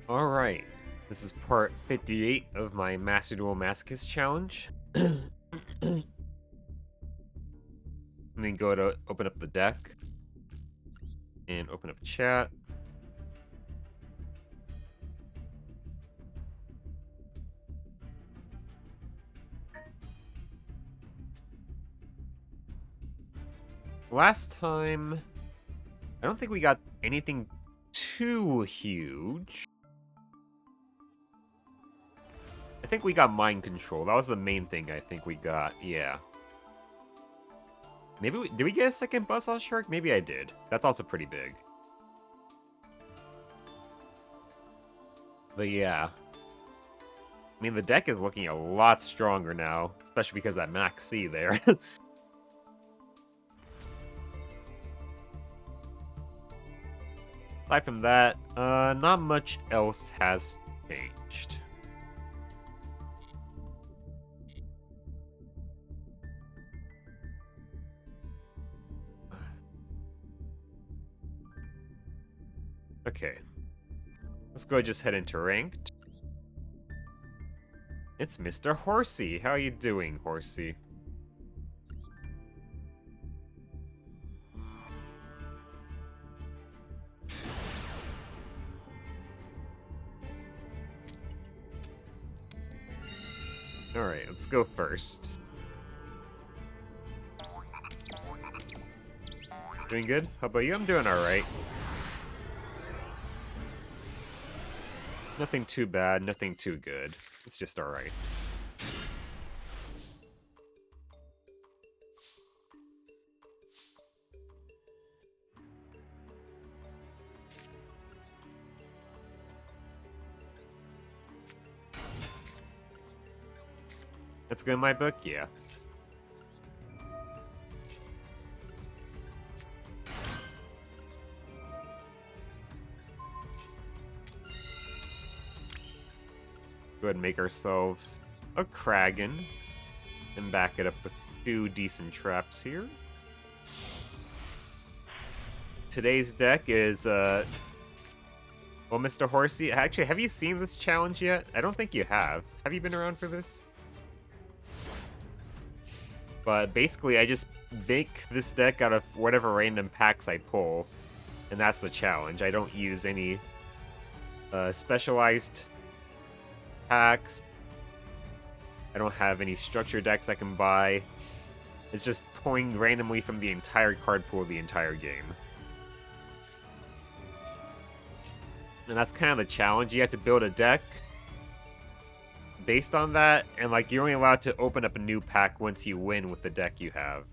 Alright, this is part 58 of my Master Duel Masochist challenge. Let me go to open up the deck and open up chat. Last time, I don't think we got anything too huge. I think we got mind control. That was the main thing I think we got. Yeah. Maybe did we get a second Buzzsaw Shark? Maybe I did. That's also pretty big. But yeah. I mean, the deck is looking a lot stronger now, especially because that Max C there. Aside from that, not much else has changed. Okay. Let's go just head into ranked. It's Mr. Horsey. How you doing, Horsey? Alright, let's go first. Doing good? How about you? I'm doing alright. Nothing too bad, nothing too good. It's just alright. That's good in my book? Yeah. Go ahead and make ourselves a Kraken. And back it up with 2 decent traps here. Today's deck is, well, Mr. Horsey, actually, have you seen this challenge yet? I don't think you have. Have you been around for this? But basically, I just make this deck out of whatever random packs I pull. And that's the challenge. I don't use any specialized packs. I don't have any structure decks I can buy. It's just pulling randomly from the entire card pool the entire game. And that's kind of the challenge. You have to build a deck based on that, and like you're only allowed to open up a new pack once you win with the deck you have.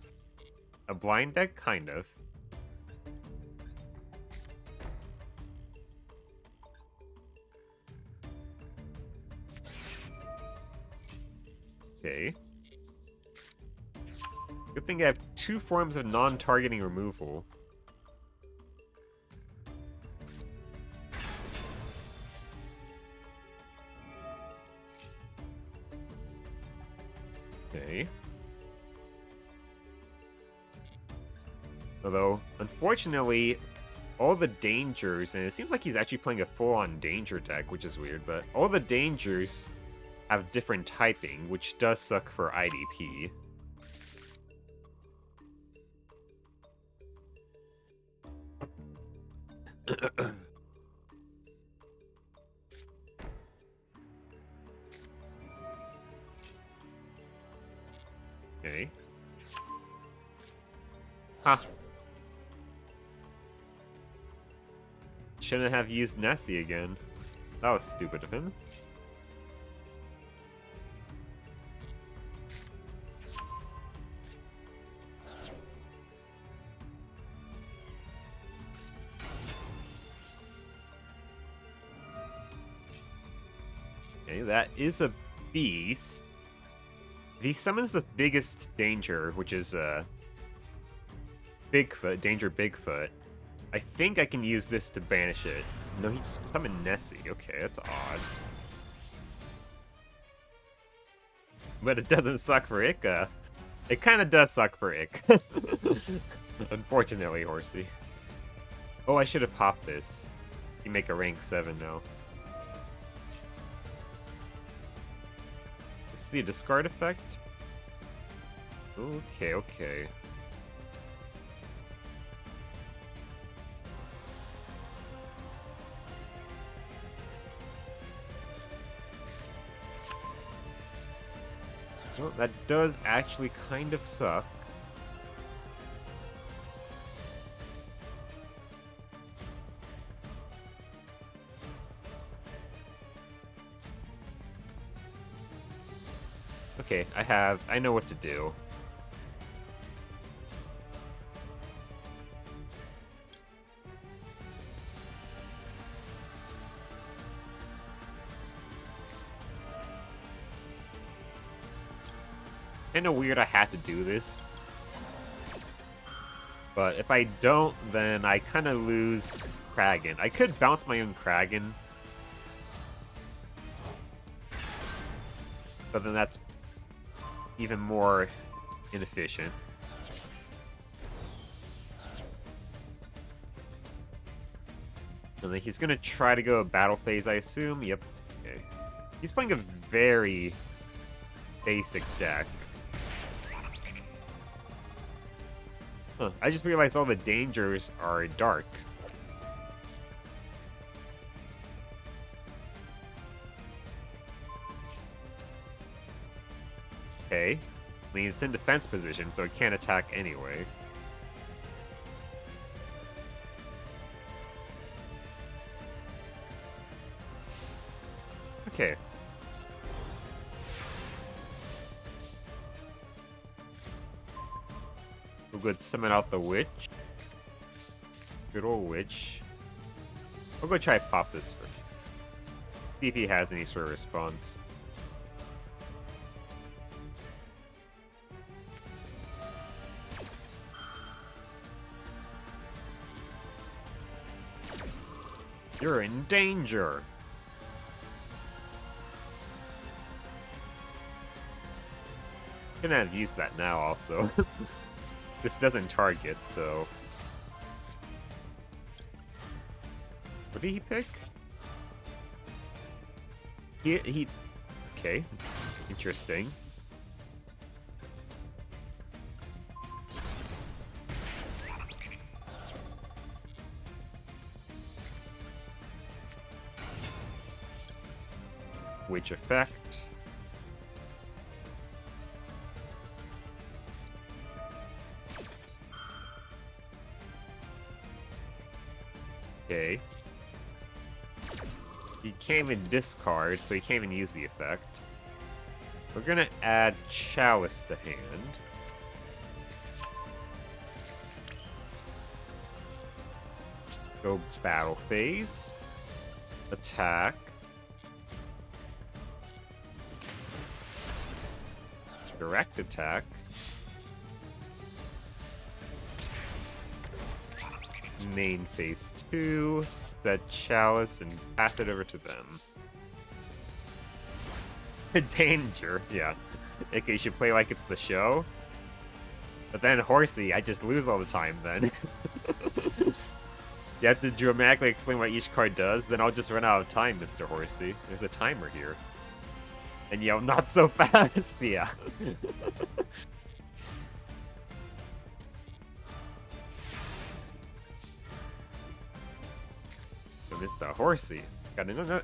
A blind deck? Kind of. Okay. Good thing I have 2 forms of non-targeting removal. Okay. Although, unfortunately, all the dangers, and it seems like he's actually playing a full-on danger deck, which is weird, but all the dangers have different typing, which does suck for IDP. Okay. Huh. Shouldn't have used Nessie again. That was stupid of him. Okay, that is a beast. If he summons the biggest danger, which is Bigfoot, Danger Bigfoot, I think I can use this to banish it. No, he's summoned Nessie. Okay, that's odd. But it doesn't suck for Ika. It kind of does suck for Ick. Unfortunately, Horsey. Oh, I should have popped this. You make a rank 7 now. the discard effect? Okay, okay. Well, that does actually kind of suck. Okay, I know what to do. Kinda weird I had to do this. But if I don't, then I kinda lose Kragan. I could bounce my own Kragan. But then that's even more inefficient. And then he's gonna try to go battle phase, I assume. Yep. Okay. He's playing a very basic deck. Huh. I just realized all the dangers are darks. Okay. I mean, it's in defense position, so it can't attack anyway. Okay. We'll go summon out the witch. Good old witch. I'll go try to pop this first. See if he has any sort of response. You're in danger. Gonna have used that now also. This doesn't target, so. What did he pick? He okay. Interesting. Witch effect. Okay. He can't even discard, so he can't even use the effect. We're gonna add Chalice to hand. Go battle phase. Attack. Direct attack. Main phase 2, set Chalice, and pass it over to them. Danger, yeah. Okay, you should play like it's the show. But then Horsey, I just lose all the time then. You have to dramatically explain what each card does, then I'll just run out of time, Mr. Horsey. There's a timer here. And yell, not so fast, yeah. Mr. Horsey.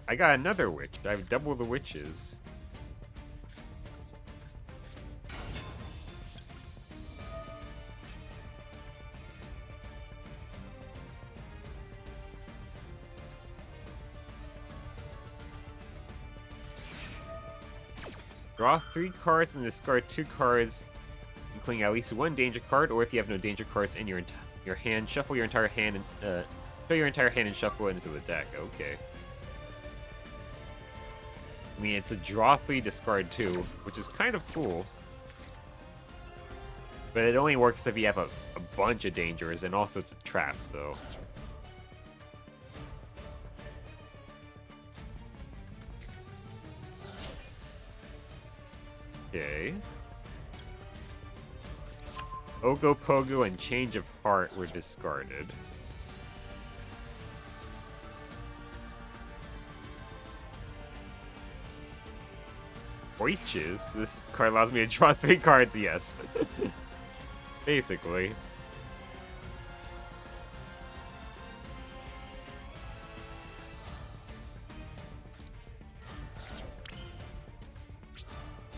I got another witch. I have double the witches. Draw 3 cards and discard 2 cards, including at least 1 danger card, or if you have no danger cards in your hand, shuffle your entire hand and show your entire hand and shuffle it into the deck. Okay. I mean, it's a draw 3, discard 2, which is kind of cool. But it only works if you have a bunch of dangers and all sorts of traps, though. Okay. Ogopogo and Change of Heart were discarded. Oiches? This card allows me to draw 3 cards, yes. Basically.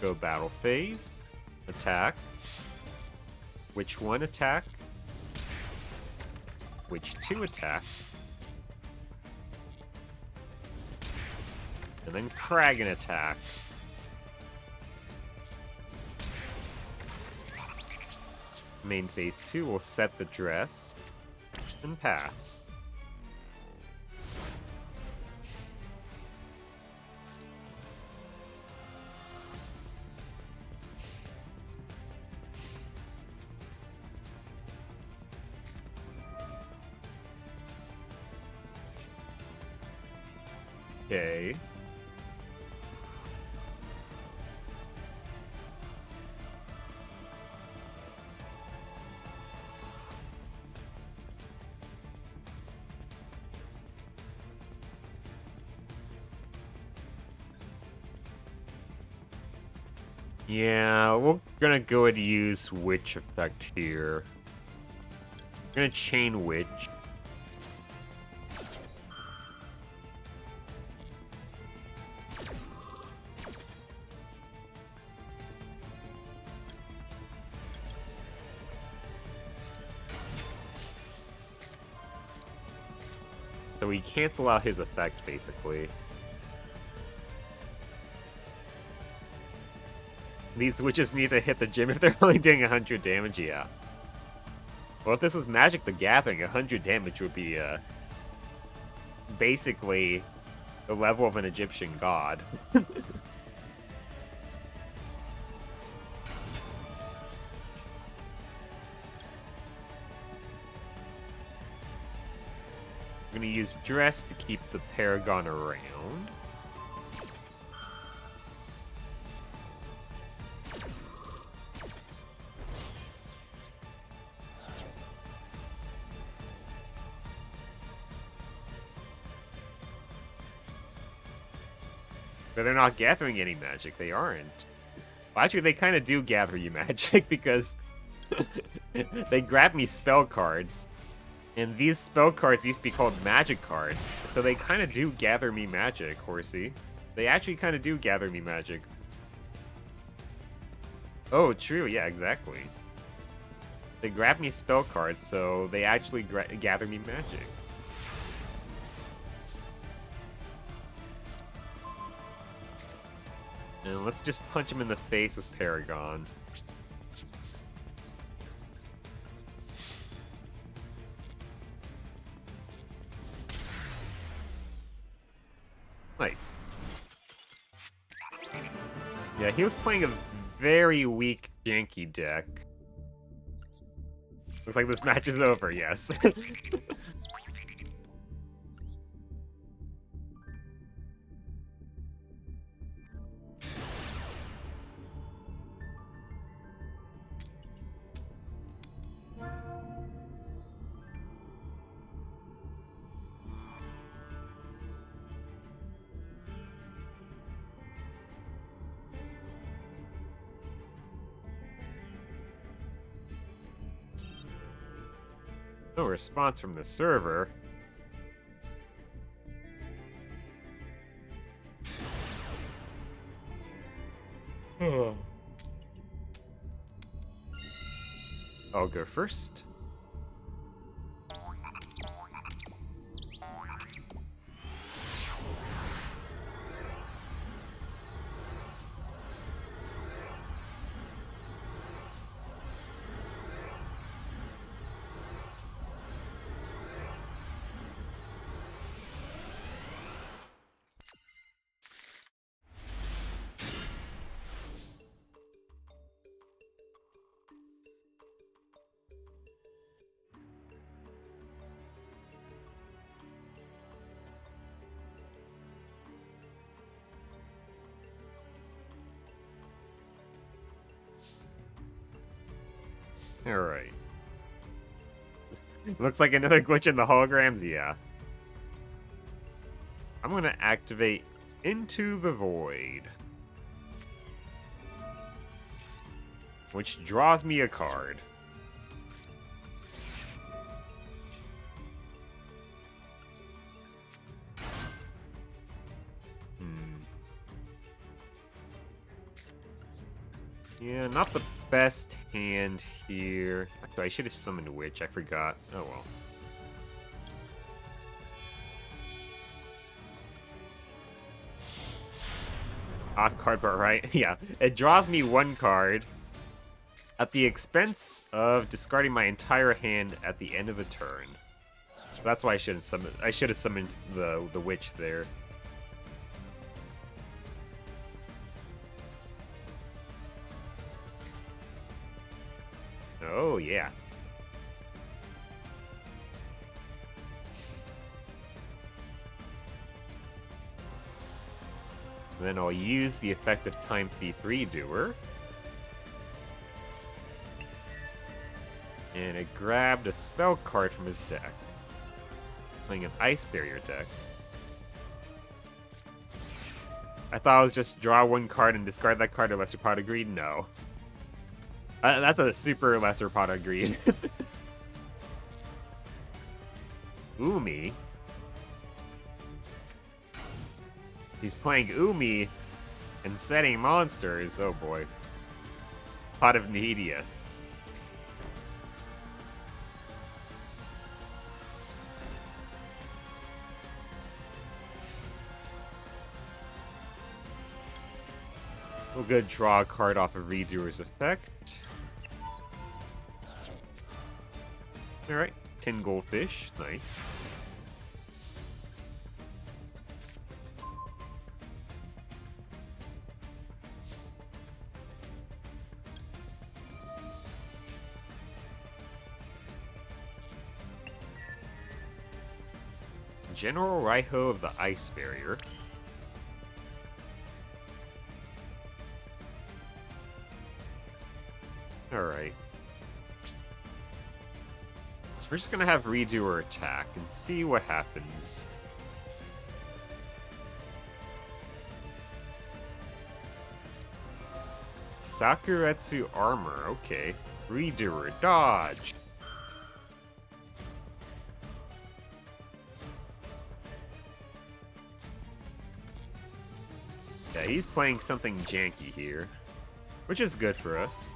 Go battle phase. Attack. Which one attack? Which 2 attack? And then Kragan attack. Main phase 2 will set the dress and pass. Okay. Yeah, we're gonna go ahead and use Witch effect here. We're gonna chain Witch. So we cancel out his effect, basically. These witches need to hit the gym if they're only doing 100 damage, yeah. Well, if this was Magic the Gathering, 100 damage would be, basically the level of an Egyptian god. I'm gonna use Dress to keep the Paragon around. But they're not gathering any magic. They aren't. Well, actually, they kind of do gather you magic because they grab me spell cards. And these spell cards used to be called magic cards. So they kind of do gather me magic, Horsey. They actually kind of do gather me magic. Oh, true. Yeah, exactly. They grab me spell cards, so they actually gather me magic. And let's just punch him in the face with Paragon. Nice. Yeah, he was playing a very weak, janky deck. Looks like this match is over, yes. No response from the server. I'll go first. Alright. Looks like another glitch in the holograms, yeah. I'm gonna activate Into the Void. which draws me a card. Yeah, not the best hand here. Actually, I should have summoned Witch. I forgot. Oh well. Odd card, but right? Yeah. It draws me one card at the expense of discarding my entire hand at the end of a turn. So that's why I shouldn't summon. I should have summoned the Witch there. Oh, yeah. And then I'll use the effect of Time Thief Redoer. And I grabbed a spell card from his deck. Playing an Ice Barrier deck. I thought I was just draw one card and discard that card to Lesser Pot of Greed. No. That's a super Lesser Pot of Greed. Umi. He's playing Umi and setting monsters. Oh boy. Pot of Needius. We'll go draw a card off of Redoer's effect. Alright, 10 goldfish. Nice. General Raiho of the Ice Barrier. Alright. We're just gonna have Redoer attack and see what happens. Sakuretsu Armor, okay. Redoer, dodge! Yeah, he's playing something janky here, which is good for us.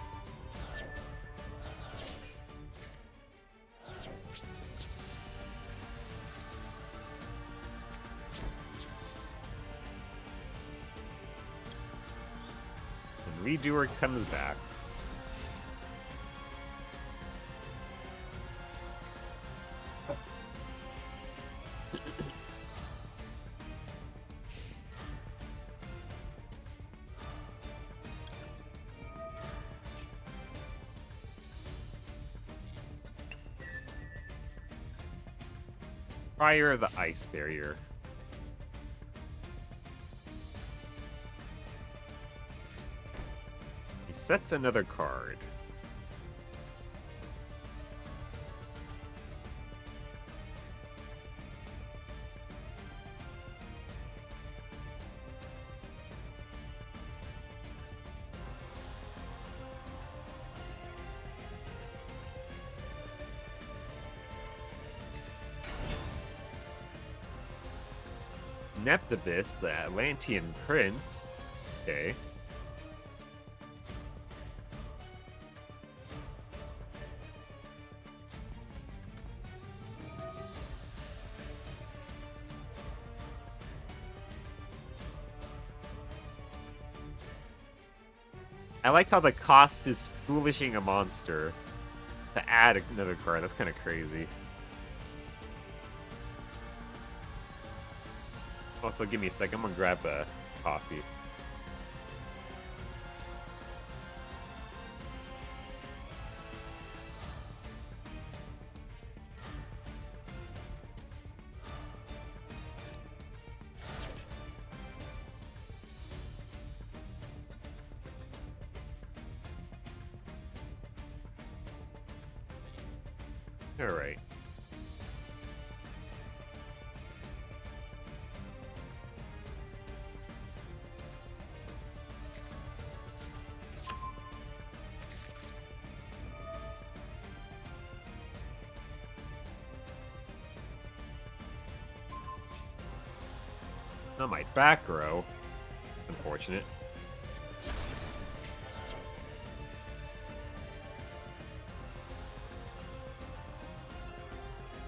Redoer comes back. Fire the Ice Barrier. Sets another card. Neptibus, the Atlantean Prince. Okay. I like how the cost is foolishing a monster to add another card. That's kind of crazy. Also, give me a second. I'm gonna grab a coffee. Alright. Not my back row. Unfortunate.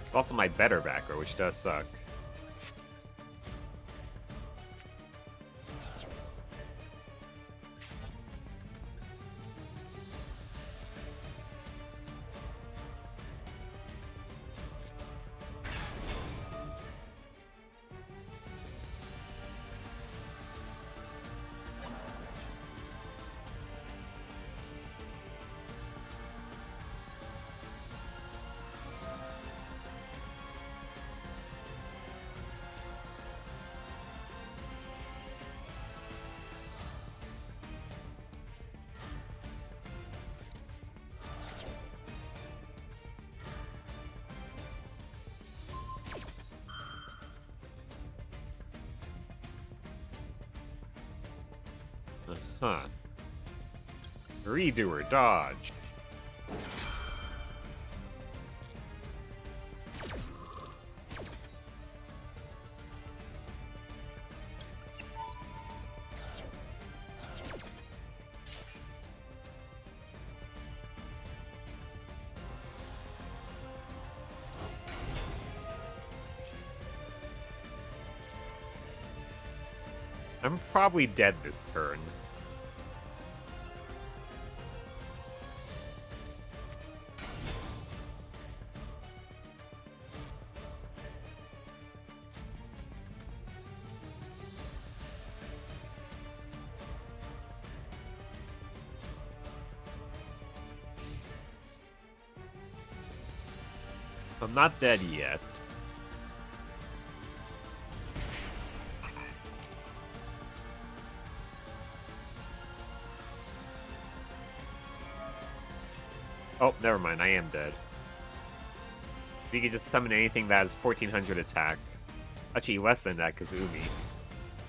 It's also my better back row, which does suck. Huh. Redo or dodge. I'm probably dead this turn. I'm not dead yet. Oh, never mind. I am dead. We could just summon anything that has 1400 attack. Actually, less than that, because Umi.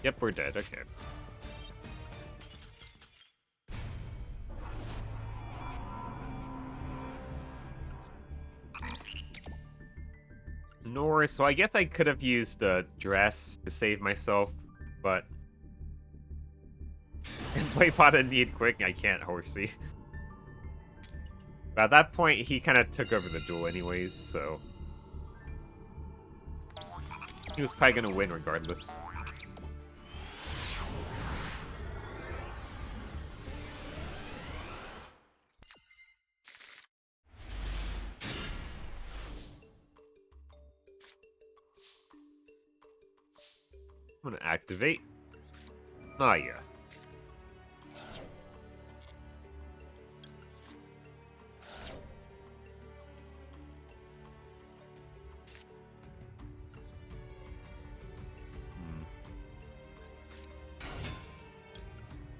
Yep, we're dead. Okay. Norris, so I guess I could have used the dress to save myself, but... play pot and need quick, I can't, Horsey. But at that point, he kind of took over the duel anyways, so... he was probably going to win regardless. I'm going to activate Naya.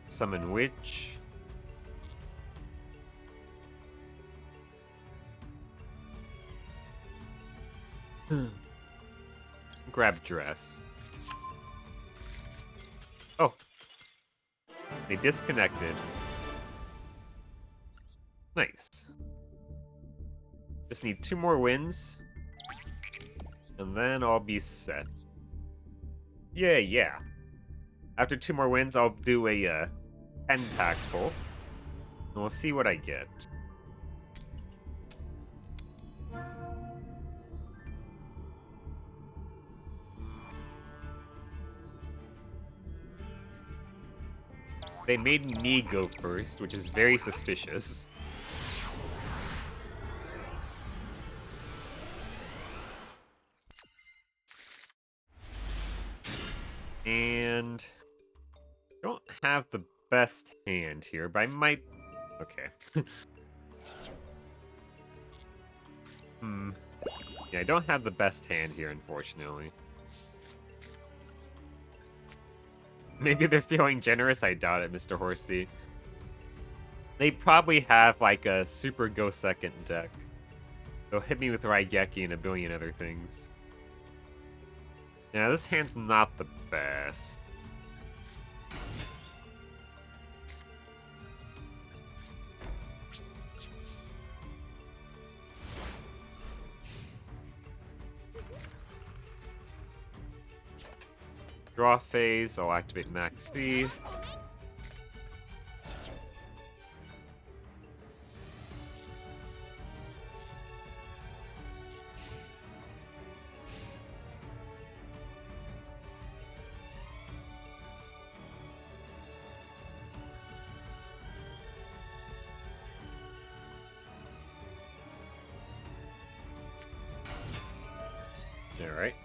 Summon Witch. Grab Dress. Oh. They disconnected. Nice. Just need 2 more wins. And then I'll be set. Yeah. After 2 more wins, I'll do a 10-pack pull. And we'll see what I get. They made me go first, which is very suspicious. And... I don't have the best hand here, but I might... Okay. Yeah, I don't have the best hand here, unfortunately. Maybe they're feeling generous? I doubt it, Mr. Horsey. They probably have, like, a super go second deck. They'll hit me with Raigeki and a billion other things. Yeah, this hand's not the best. Draw phase, I'll activate Max C. Alright.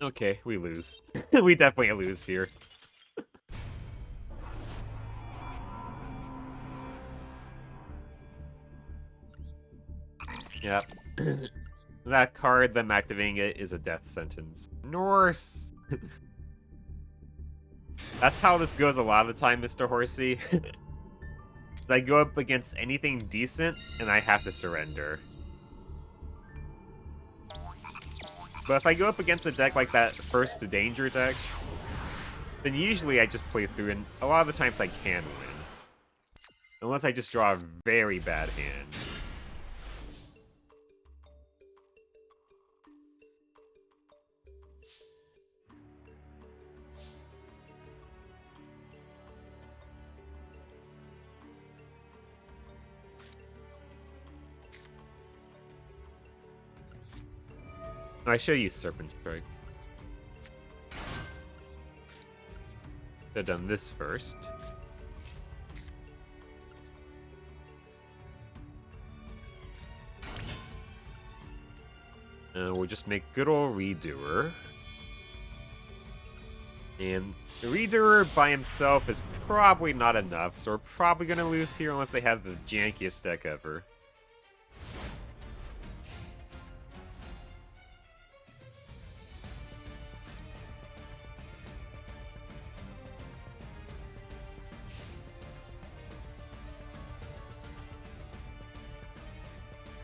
Okay, we lose. We definitely lose here. Yep. That card, them activating it, is a death sentence. Norse! That's how this goes a lot of the time, Mr. Horsey. I go up against anything decent, and I have to surrender. But if I go up against a deck like that first danger deck, then usually I just play through, and a lot of the times I can win. Unless I just draw a very bad hand. I should use Serpent Strike. Should have done this first. We'll just make good old Redoer. And the Redoer by himself is probably not enough, so we're probably going to lose here unless they have the jankiest deck ever.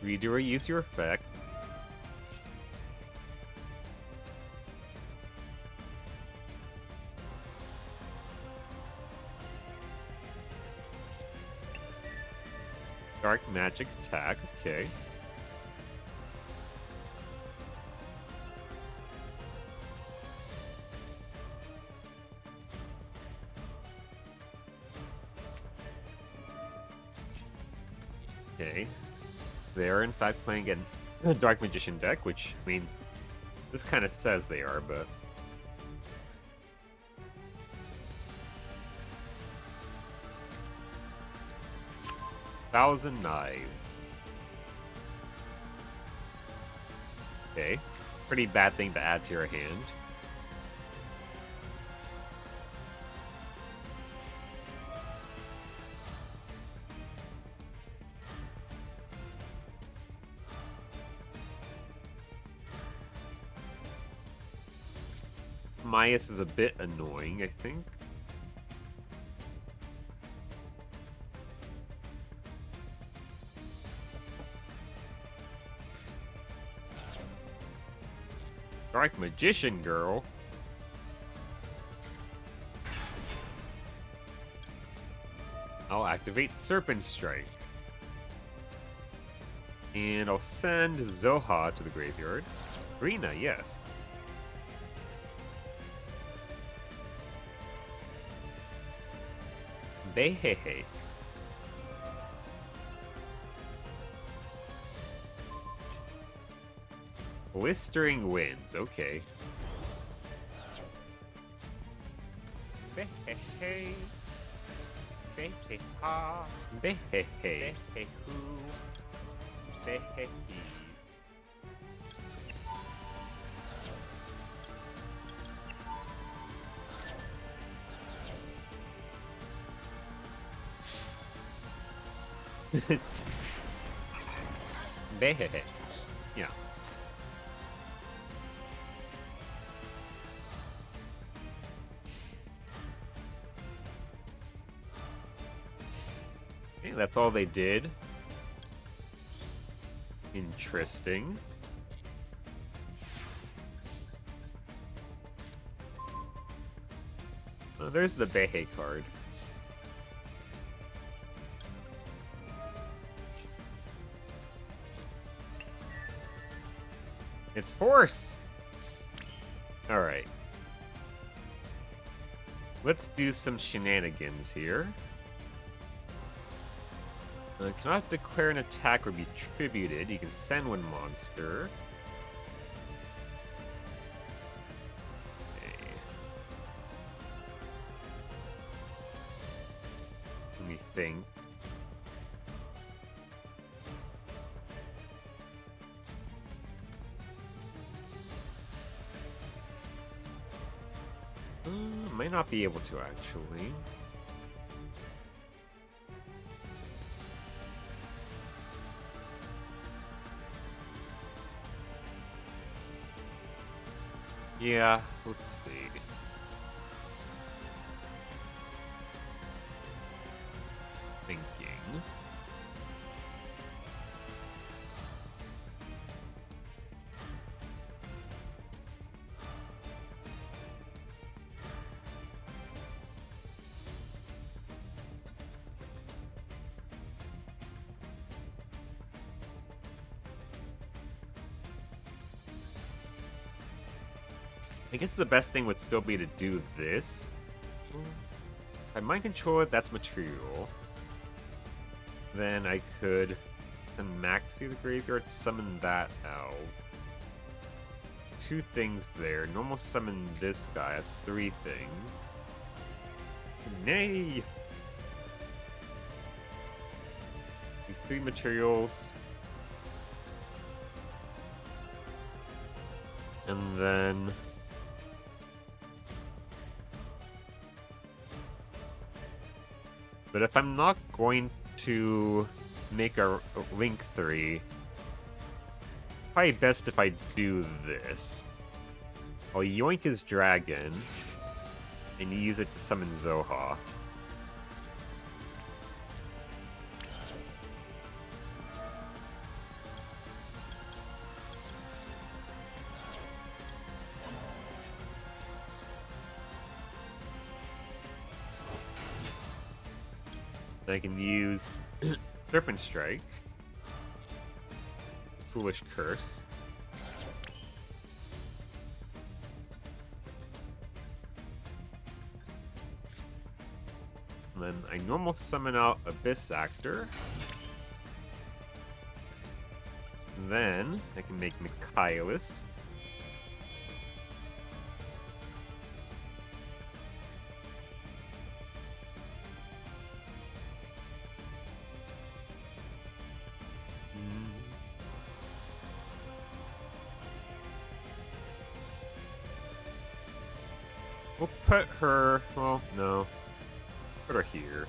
Redoer, use your effect. Dark magic attack, okay. Okay. They are in fact playing a Dark Magician deck, which, I mean, this kind of says they are, but... Thousand Knives. Okay, it's a pretty bad thing to add to your hand. Myas is a bit annoying, I think. Dark Magician girl. I'll activate Serpent Strike. And I'll send Zoha to the graveyard. Rina, yes. Behehe. Blistering Winds, okay. Behehe. Beheha. Behehe. Behehu. Behehe. Behehe. Yeah. Okay, that's all they did. Interesting. Oh, there's the Behe card. It's Horus! Alright. Let's do some shenanigans here. Cannot declare an attack or be tributed. You can send one monster. Okay. Let me think. Might not be able to, actually. Yeah, let's see. Thinking. I guess the best thing would still be to do this. If I mind control it, that's material. Then I could maxi the graveyard, summon that out. 2 things there. Normal summon this guy, that's 3 things. Nay! 3 materials. And then... But if I'm not going to make a Link 3, probably best if I do this. I'll yoink his dragon, and use it to summon Zoha. I can use Serpent Strike, Foolish Curse, and then I normal summon out Abyss Actor. And then I can make Michaelis. We'll put her... Well, no. Put her here.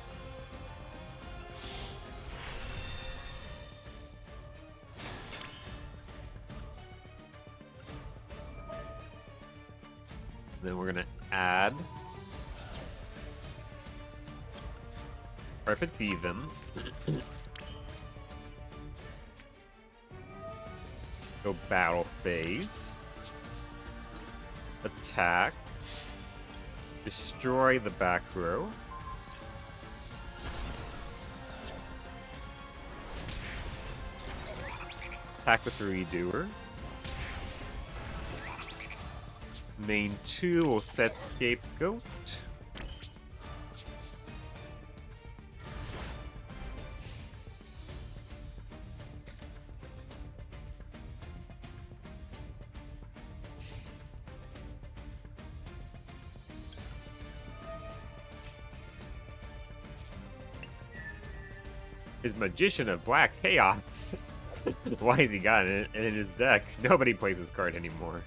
Then we're gonna add... Carpet Thievem. Go battle phase. Attack. Destroy the back row. Attack with the Redoer. Main 2 will set Scapegoat. His Magician of Black Chaos. Why has he got it in his deck? Nobody plays this card anymore.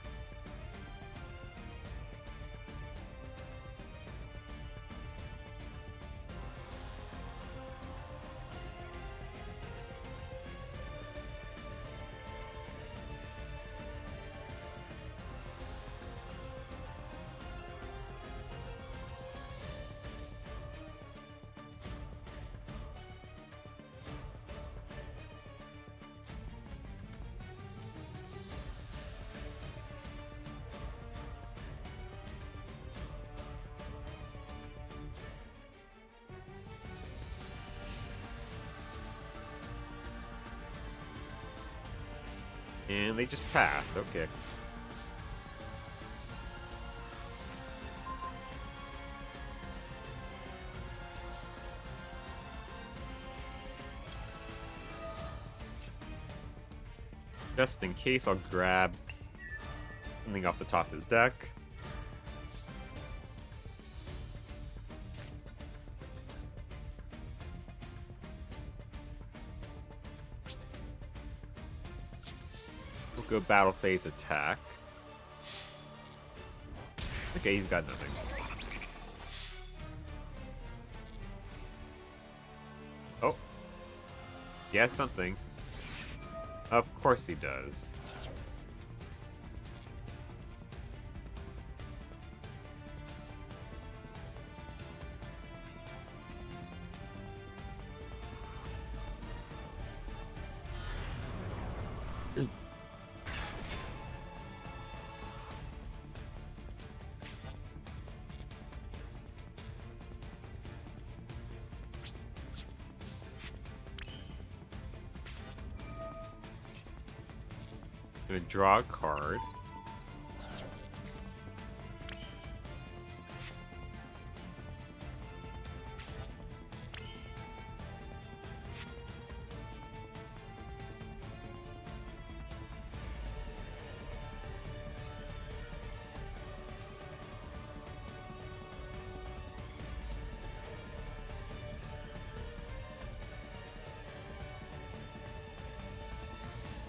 And they just pass, okay. Just in case, I'll grab something off the top of his deck. We'll go battle phase attack. Okay, he's got nothing. Oh. He has something. Of course he does. Gonna draw a card.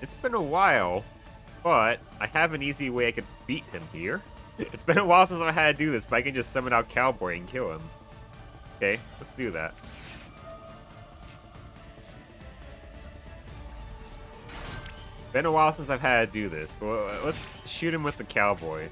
It's been a while. But I have an easy way I could beat him here. It's been a while since I had to do this, but I can just summon out Cowboy and kill him. Okay, let's do that. Been a while since I've had to do this, but let's shoot him with the Cowboy.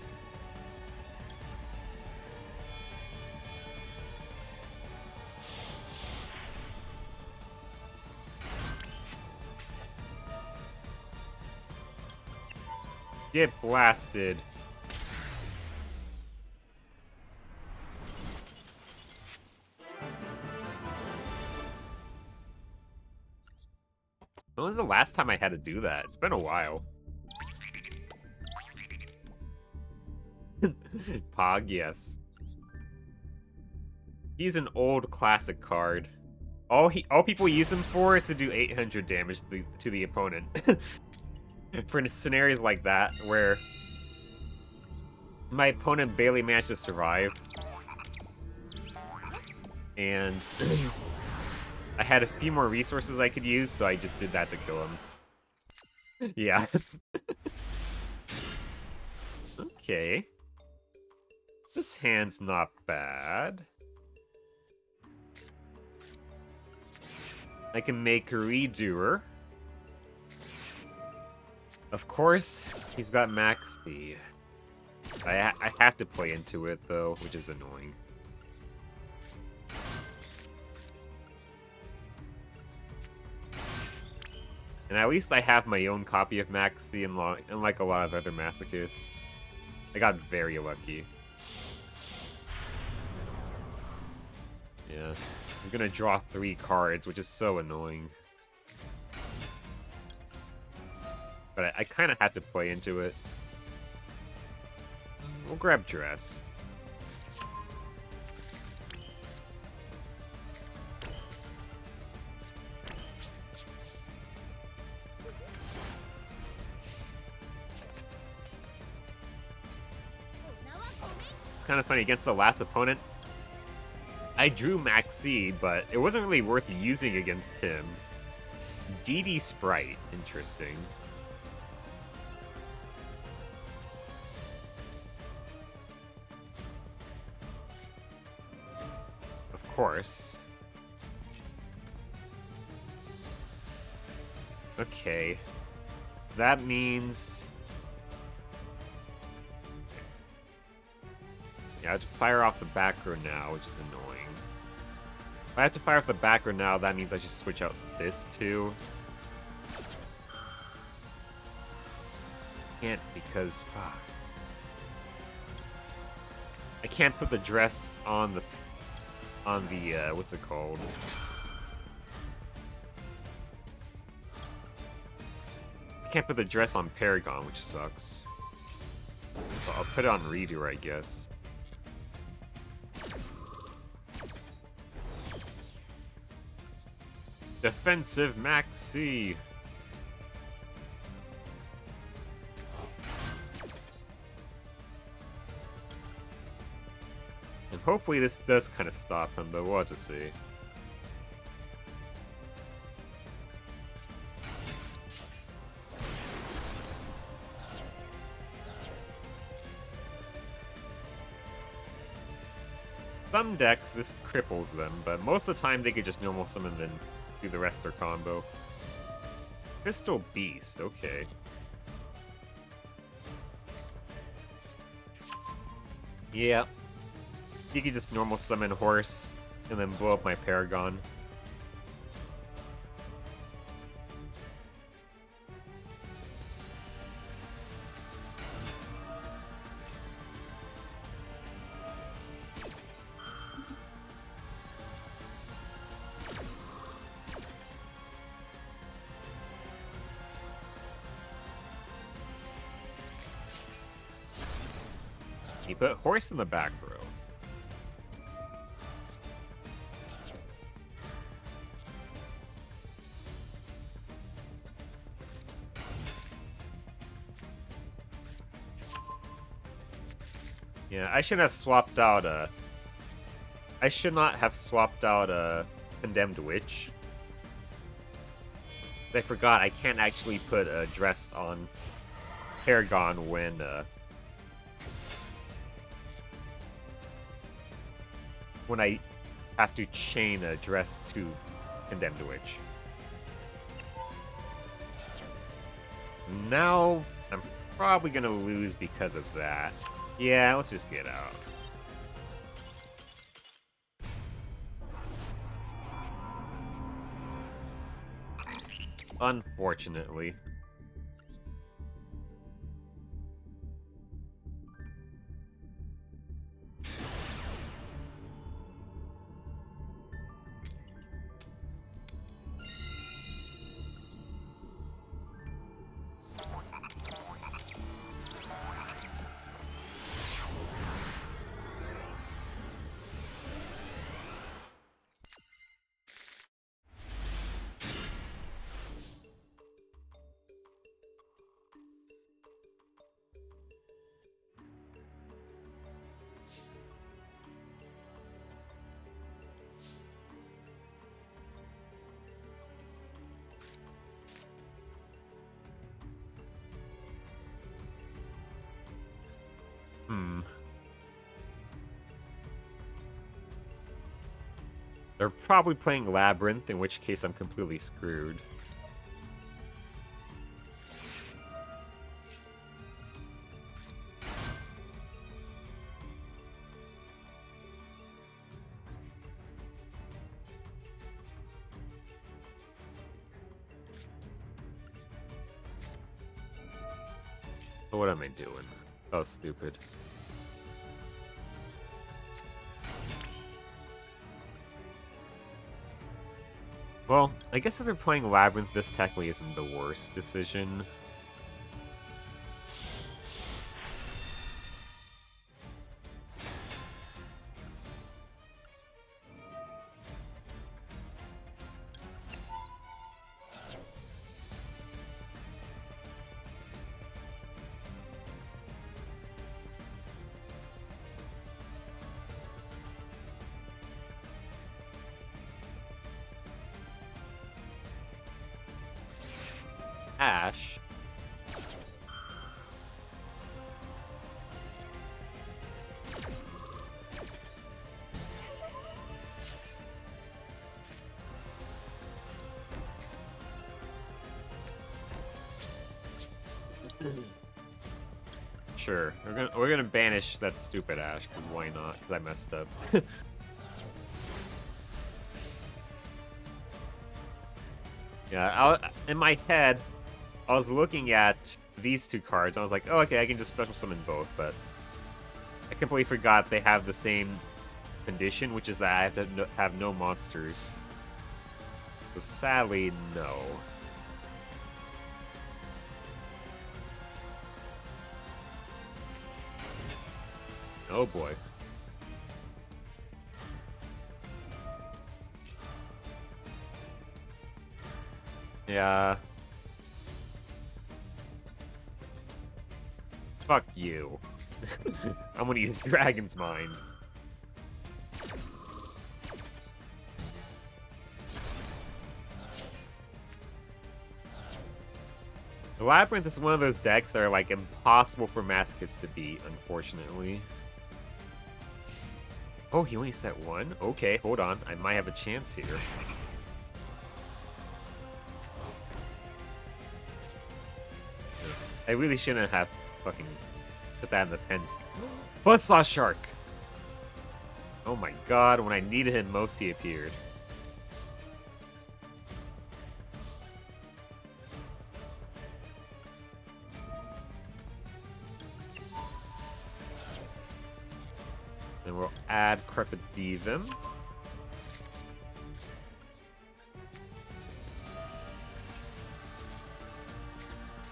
Get blasted. When was the last time I had to do that? It's been a while. Pog, yes. He's an old classic card. All people use him for is to do 800 damage to the opponent. For scenarios like that, where my opponent barely managed to survive. And I had a few more resources I could use, so I just did that to kill him. Yeah. Okay. This hand's not bad. I can make a redoer. Of course, he's got Maxi. I have to play into it, though, which is annoying. And at least I have my own copy of Maxi, unlike a lot of other Masochists. I got very lucky. Yeah. I'm gonna draw 3 cards, which is so annoying. But I kind of had to play into it. We'll grab Dress. It's kind of funny, against the last opponent, I drew Maxi, but it wasn't really worth using against him. DD Sprite, interesting. Of course. Okay. That means... yeah, I have to fire off the back row now, which is annoying. If I have to fire off the back row now, that means I should switch out this too. Can't because... fuck. I can't put the dress on the what's it called? I can't put the dress on Paragon, which sucks. So I'll put it on Reader, I guess. Defensive Maxi. And hopefully this does kind of stop him, but we'll have to see. Some decks, this cripples them, but most of the time they could just normal summon and then do the rest of their combo. Crystal Beast, okay. Yeah. You could just normal summon Horus and then blow up my Paragon. He put Horse in the back row. Yeah, I shouldn't have swapped out I should not have swapped out a Condemned Witch. I forgot I can't actually put a dress on Paragon when I have to chain a dress to Condemned Witch. Now, I'm probably gonna lose because of that. Yeah, let's just get out. Unfortunately. They're probably playing Labrynth, in which case I'm completely screwed. What am I doing? Oh, stupid. Well, I guess if they're playing Labrynth, this technically isn't the worst decision. Ash. Sure, we're gonna banish that stupid Ash, because why not? Because I messed up. Yeah, in my head, I was looking at these two cards. I was like, oh, okay, I can just special summon both, but I completely forgot they have the same condition, which is that I have to have no monsters. So sadly, no. Oh boy. Yeah. Fuck you. I'm gonna use Dragon's Mind. The Labrynth is one of those decks that are like impossible for Masochists to beat, unfortunately. Oh, he only set one? Okay, hold on. I might have a chance here. I really shouldn't have fucking put that in the pens. Buzzsaw Shark! Oh my god, when I needed him most, he appeared. Then we'll add Crepidivum.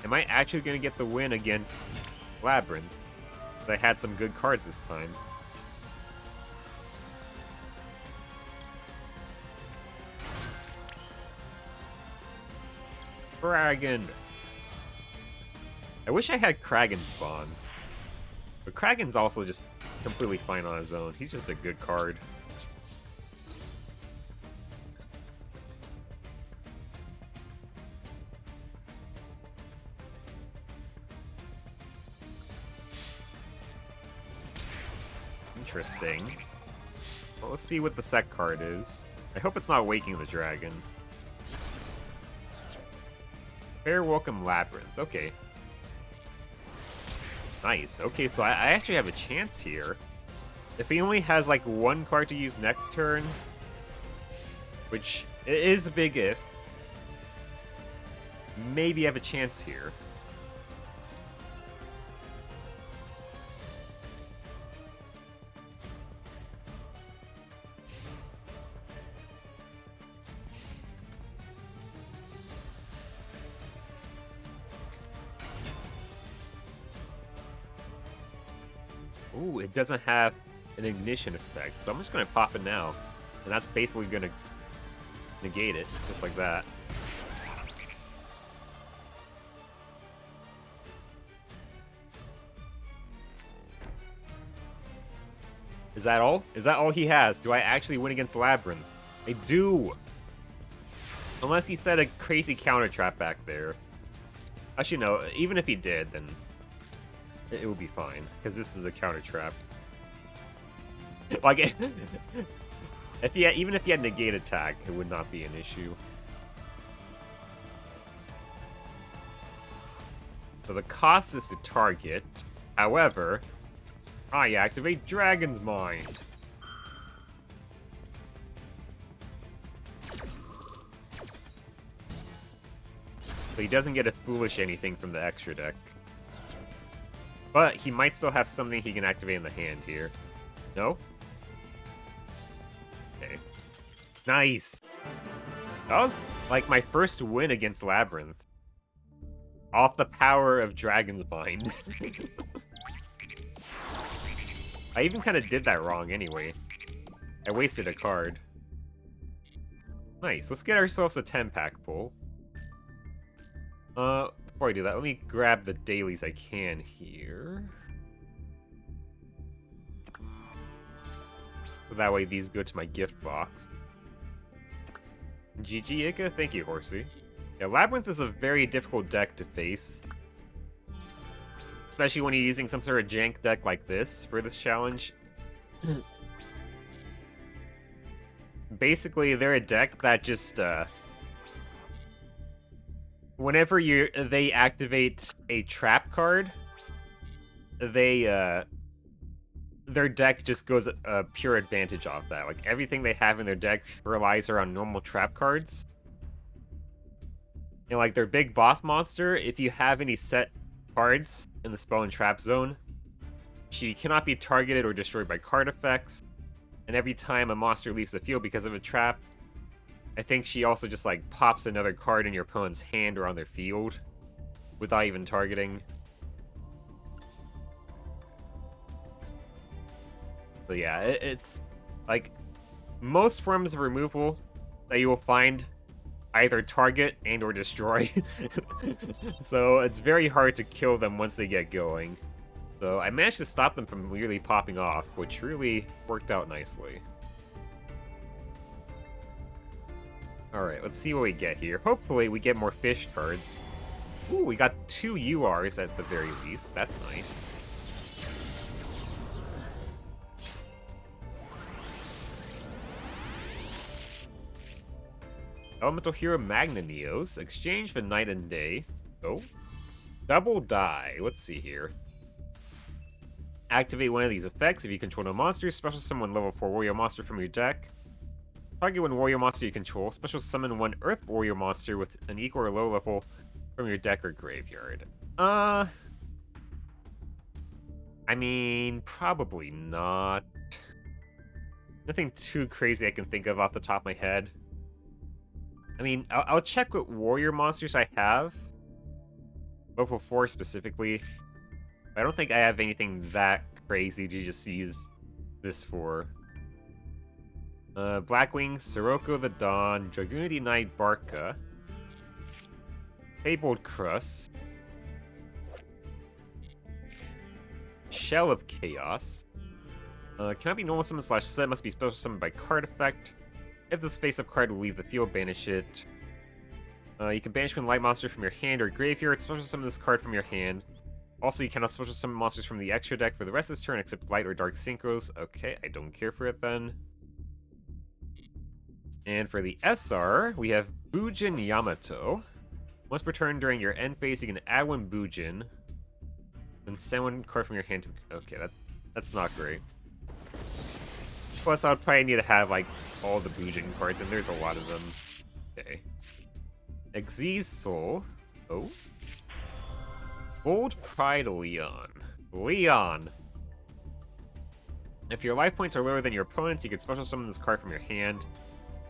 Am I actually going to get the win against Labrynth? I had some good cards this time. Kragan! I wish I had Kragan spawn. But Kragan's also just completely fine on his own. He's just a good card. Interesting. Well, let's see what the sec card is. I hope it's not Waking the Dragon. Fair Welcome Labrynth. Okay. Nice. Okay, so I actually have a chance here. If he only has, like, one card to use next turn, which is a big if, maybe I have a chance here. Ooh, it doesn't have an ignition effect, so I'm just going to pop it now. And that's basically going to negate it, just like that. Is that all? Is that all he has? Do I actually win against Labrynth? I do! Unless he set a crazy counter trap back there. Actually, no, even if he did, then it would be fine, because this is the counter trap. Like, if he had, even if he had negate attack, it would not be an issue. So the cost is to target. However, I activate Dragon's Mind. So he doesn't get a foolish anything from the extra deck. But he might still have something he can activate in the hand here. No? Okay. Nice! That was, like, my first win against Labrynth. Off the power of Dragon's Mind. I even kind of did that wrong anyway. I wasted a card. Nice, let's get ourselves a 10-pack pull. Before I do that, let me grab the dailies I can here. So that way these go to my gift box. GG Ika, thank you, Horsey. Yeah, Labrynth is a very difficult deck to face. Especially when you're using some sort of jank deck like this for this challenge. Basically, they're a deck that just, whenever they activate a trap card, their deck just goes a pure advantage off that. Like, everything they have in their deck relies around normal trap cards. And, like, their big boss monster, if you have any set cards in the spell and trap zone, she cannot be targeted or destroyed by card effects. And every time a monster leaves the field because of a trap, I think she also just, like, pops another card in your opponent's hand or on their field without even targeting. So yeah, it's like most forms of removal that you will find either target and or destroy. So it's very hard to kill them once they get going. So I managed to stop them from really popping off, which really worked out nicely. Alright, let's see what we get here. Hopefully we get more fish cards. Ooh, we got 2 URs at the very least. That's nice. Elemental Hero Magna Neos. Exchange for night and day. Oh. Double die. Let's see here. Activate one of these effects if you control no monsters. Special summon level 4 warrior monster from your deck. Target one warrior monster you control. Special summon one earth warrior monster with an equal or low level from your deck or graveyard. I mean, probably not. Nothing too crazy I can think of off the top of my head. I mean, I'll check what warrior monsters I have. Level 4 specifically. I don't think I have anything that crazy to just use this for. Blackwing, Sirocco the Dawn, Dragoonity Knight Barca, Fabled Crust, Shell of Chaos. Cannot be normal summon / set, must be special summoned by card effect. If this face-up card will leave the field, banish it. You can banish one light monster from your hand or graveyard, special summon this card from your hand. Also, you cannot special summon monsters from the extra deck for the rest of this turn except light or dark synchros. Okay, I don't care for it then. And for the SR, we have Bujin Yamato. Once per turn during your end phase, you can add one Bujin. Then send one card from your hand to the... Okay, that's not great. Plus, I would probably need to have, like, all the Bujin cards, and there's a lot of them. Okay. Xyz Soul. Oh. Gold Pride Leon. Leon! If your life points are lower than your opponent's, you can special summon this card from your hand.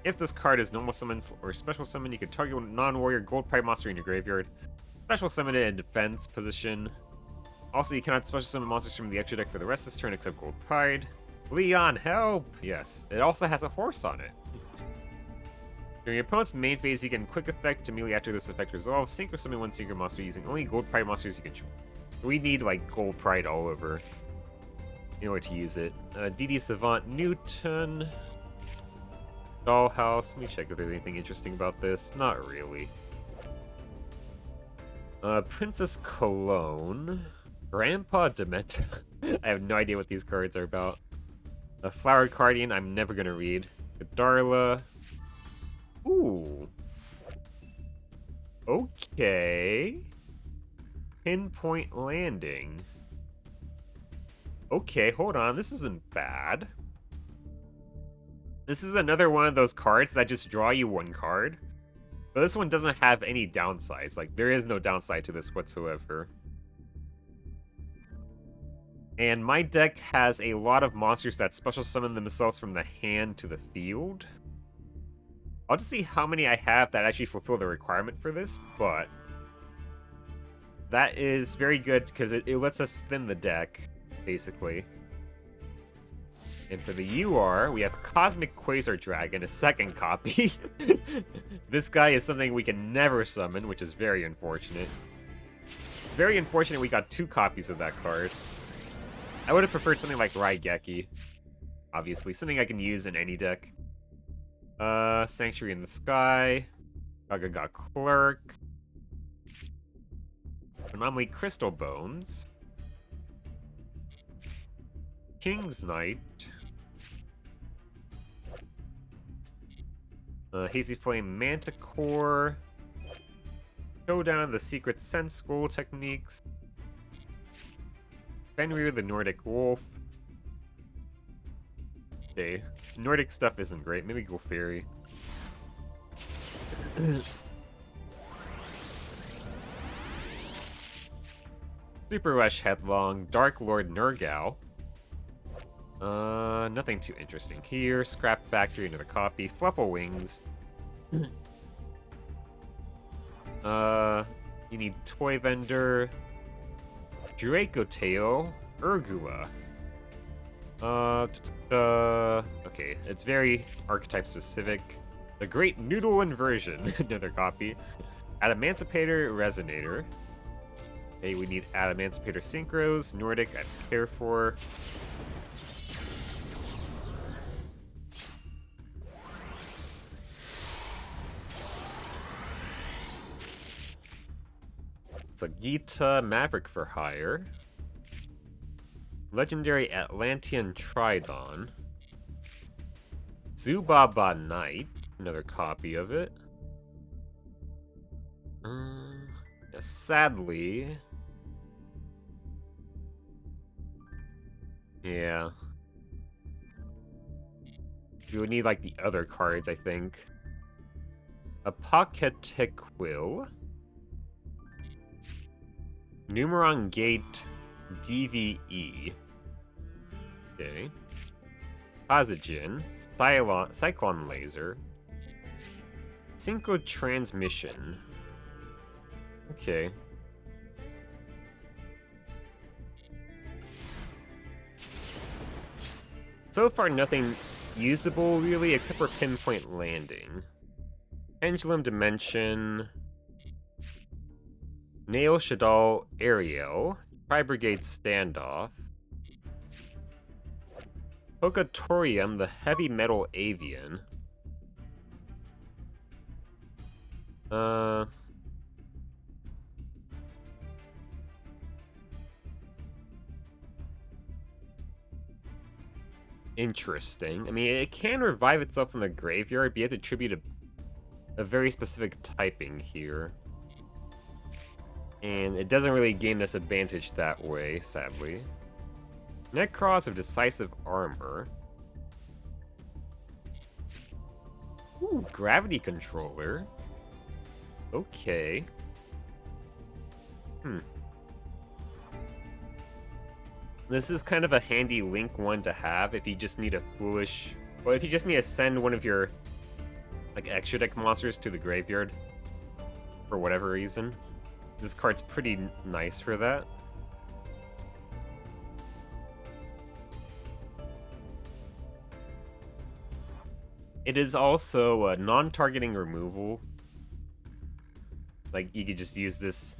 If this card is normal summon or special summon, you can target one non-warrior Gold Pride monster in your graveyard. Special summon it in defense position. Also, you cannot special summon monsters from the extra deck for the rest of this turn except Gold Pride. Leon, help! Yes, it also has a horse on it. During your opponent's main phase, you can quick effect immediately after this effect resolves. Synchro summon one secret monster using only Gold Pride monsters you control. We need, like, Gold Pride all over in order to use it. DD Savant Newton. Dollhouse. Let me check if there's anything interesting about this. Not really. Princess Cologne. Grandpa Dementa. I have no idea what these cards are about. A Flower Guardian I'm never gonna read. Darla. Ooh. Okay. Pinpoint Landing. Okay, hold on. This isn't bad. This is another one of those cards that just draw you one card. But this one doesn't have any downsides. Like, there is no downside to this whatsoever. And my deck has a lot of monsters that special summon themselves from the hand to the field. I'll just see how many I have that actually fulfill the requirement for this, but that is very good because it lets us thin the deck, basically. And for the UR, we have Cosmic Quasar Dragon, a second copy. This guy is something we can never summon, which is very unfortunate. Very unfortunate we got 2 copies of that card. I would have preferred something like Raigeki. Obviously, something I can use in any deck. Sanctuary in the Sky. Gagaga Clerk. Anomaly Crystal Bones. King's Knight. Hazy Flame Manticore. Showdown the Secret Sense School Techniques. Fenrir the Nordic Wolf. Okay, Nordic stuff isn't great. Maybe go Fairy. Super Rush Headlong. Dark Lord Nurgal. Nothing too interesting here. Scrap Factory, another copy. Fluffle Wings. You need Toy Vendor. Dracoteo. Urgula. Okay, it's very archetype specific. The Great Noodle Inversion, another copy. Adamancipator Resonator. Okay, we need Adamancipator Synchros, Nordic, I care for. Sagita Maverick for hire. Legendary Atlantean Tridon. Zubaba Knight, another copy of it. Sadly... Yeah. We would need, like, the other cards, I think. Apocatequil. Numeron Gate DVE. Okay. Oxygen. Cyclone Laser. Synchro Transmission. Okay. So far, nothing usable, really, except for Pinpoint Landing. Pendulum Dimension. Nail Shadal Ariel. Tri-Brigade Standoff. Pocatorium, the Heavy Metal Avian. Interesting. I mean, it can revive itself in the graveyard, but you have to attribute a very specific typing here. And it doesn't really gain this advantage that way, sadly. Necros of Decisive Armor. Ooh, Gravity Controller. Okay. This is kind of a handy link one to have if you just need a foolish... Well, if you just need to send one of your, like, extra deck monsters to the graveyard. For whatever reason. This card's pretty nice for that. It is also a non-targeting removal. Like, you could just use this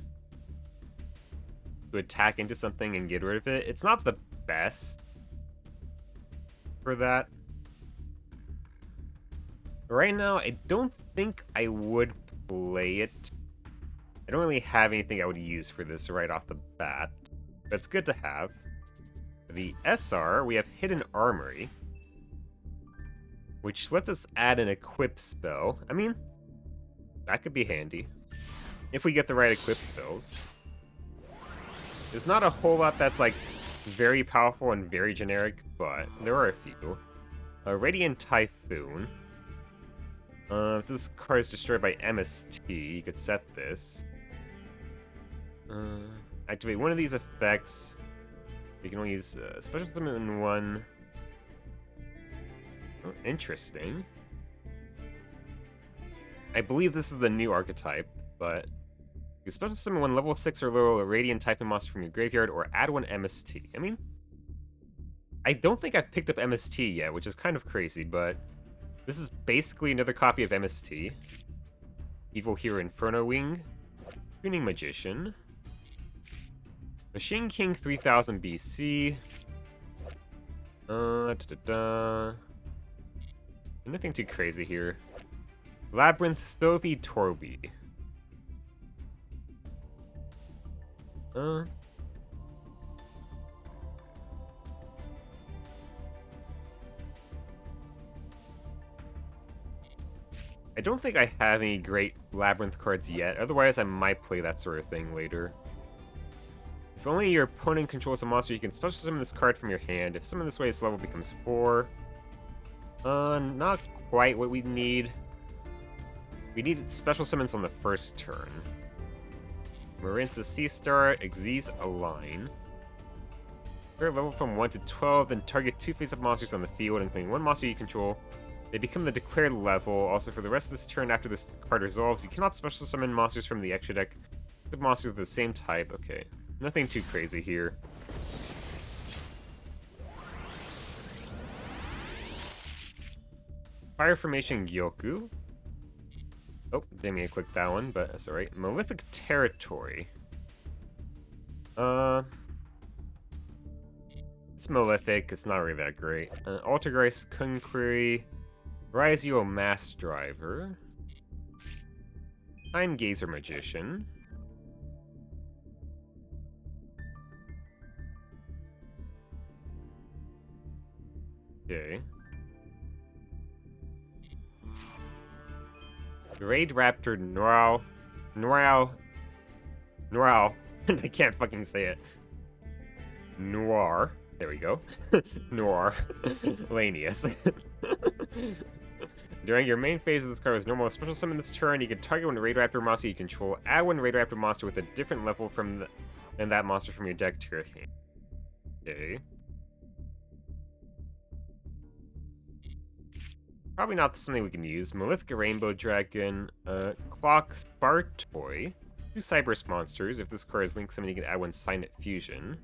to attack into something and get rid of it. It's not the best for that. Right now, I don't think I would play it. I don't really have anything I would use for this right off the bat. That's good to have. For the SR, we have Hidden Armory, which lets us add an equip spell. I mean, that could be handy if we get the right equip spells. There's not a whole lot that's, like, very powerful and very generic, but there are a few. Radiant Typhoon. If this card is destroyed by MST, you could set this. Activate one of these effects. You can only use special summon in one. Oh, interesting. I believe this is the new archetype, but you can special summon one level 6 or lower Radiant Typhoon monster from your graveyard, or add one MST. I mean, I don't think I've picked up MST yet, which is kind of crazy, but this is basically another copy of MST. Evil Hero Inferno Wing. Tuning Magician. Machine King 3000 BC. Nothing too crazy here. Labrynth Stovey Torby. I don't think I have any great Labrynth cards yet, otherwise I might play that sort of thing later. If only your opponent controls a monster, you can special summon this card from your hand. If summoned this way, its level becomes 4. Not quite what we need. We need special summons on the first turn. Marinta Sea Star, Xyz Align. Third level from 1 to 12, then target 2 face-up monsters on the field, including one monster you control. They become the declared level. Also, for the rest of this turn after this card resolves, you cannot special summon monsters from the extra deck. The monsters of the same type. Okay. Nothing too crazy here. Fire Formation Gyoku. Oh, didn't mean to click that one, but that's alright. Malefic Territory. It's Malefic, it's not really that great. Altergeist Kunquery. Raizio Mass Driver. Time Gazer Magician. Okay. Raid Raptor Noral. I can't fucking say it. Noir. There we go. Noir. Lanius. During your main phase of this card is normal special summon this turn, you can target one Raid Raptor monster you control, add one Raid Raptor monster with a different level than that monster from your deck to your hand. Okay. Probably not something we can use. Malefica Rainbow Dragon, Clock Spartoy, 2 Cyberse monsters. If this card is linked summon, you can add one Signet Fusion.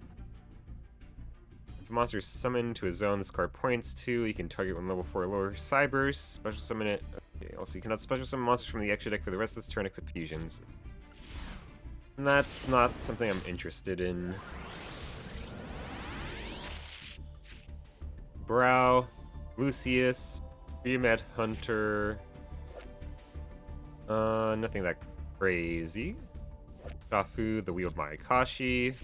If a monster is summoned to a zone this card points to, you can target one level 4 or lower Cyberse, special summon it. Okay, also, you cannot special summon monsters from the extra deck for the rest of this turn except fusions. And that's not something I'm interested in. Brow, Lucius, Behemoth Hunter. Nothing that crazy. Shafu, the Wheel of Mayakashi.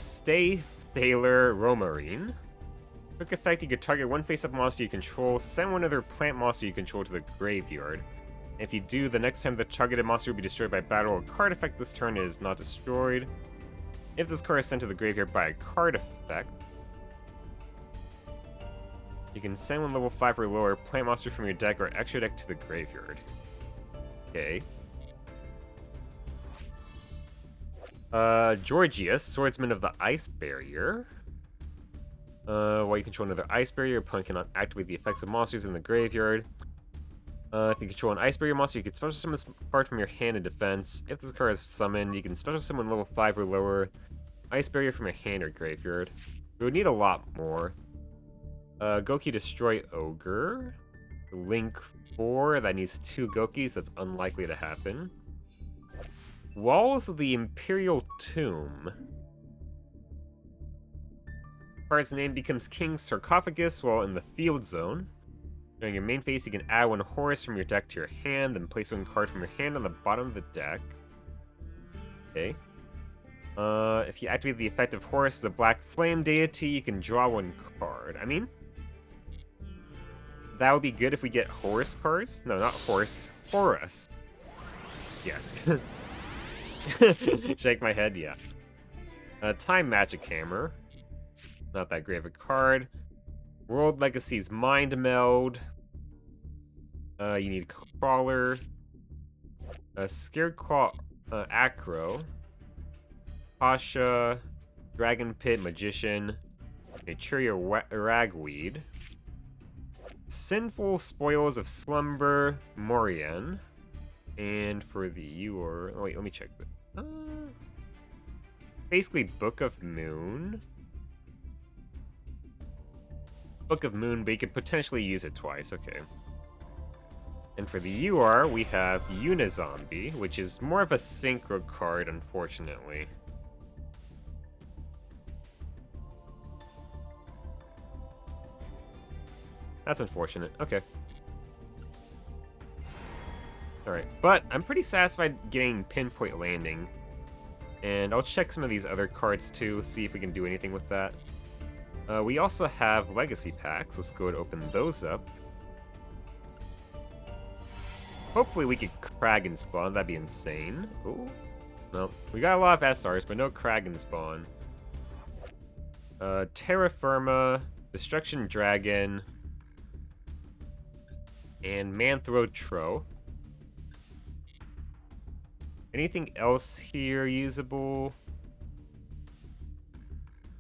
Sailor Romarine. Quick effect, you can target one face-up monster you control, send one other plant monster you control to the graveyard. And if you do, the next time the targeted monster will be destroyed by battle or card effect this turn is not destroyed. If this card is sent to the graveyard by a card effect, you can send one level 5 or lower plant monster from your deck or extra deck to the graveyard. Okay. Georgius, Swordsman of the Ice Barrier. While you control another Ice Barrier, your opponent cannot activate the effects of monsters in the graveyard. If you control an Ice Barrier monster, you can special summon this card from your hand in defense. If this card is summoned, you can special summon level 5 or lower Ice Barrier from your hand or graveyard. We would need a lot more. Goki Destroy Ogre. Link 4, that needs 2 Gokis, that's unlikely to happen. Walls of the Imperial Tomb. Card's name becomes King Sarcophagus while in the field zone. During your main phase, you can add one Horus from your deck to your hand, then place one card from your hand on the bottom of the deck. Okay. If you activate the effect of Horus, the Black Flame Deity, you can draw one card. I mean, that would be good if we get Horus cards. No, not Horus. Horus. Yes. Shake my head, yeah. Time Magic Hammer. Not that great of a card. World Legacy's Mind Meld. You need Crawler. Scared Claw Acro. Pasha. Dragon Pit Magician. Naturia Ragweed. Sinful Spoils of Slumber Morian. And for the oh wait, let me check this. Basically Book of Moon. Book of Moon, but you could potentially use it twice, okay. And for the UR, we have Unizombie, which is more of a synchro card, unfortunately. That's unfortunate. Okay. Alright, but I'm pretty satisfied getting Pinpoint Landing. And I'll check some of these other cards too, see if we can do anything with that. We also have Legacy Packs. Let's go and open those up. Hopefully we get Kraken Spawn, that'd be insane. Ooh. No, we got a lot of SRs, but no Kraken Spawn. Terra Firma, Destruction Dragon, and Manthro Tro. Anything else here usable?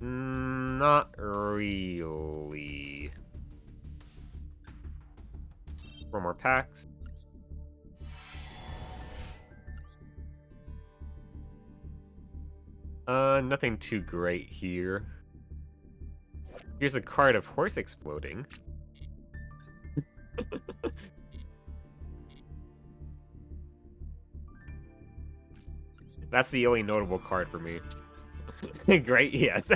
Not really. 4 more packs. Nothing too great here. Here's a card of Horse Exploding. That's the only notable card for me. Great, yes.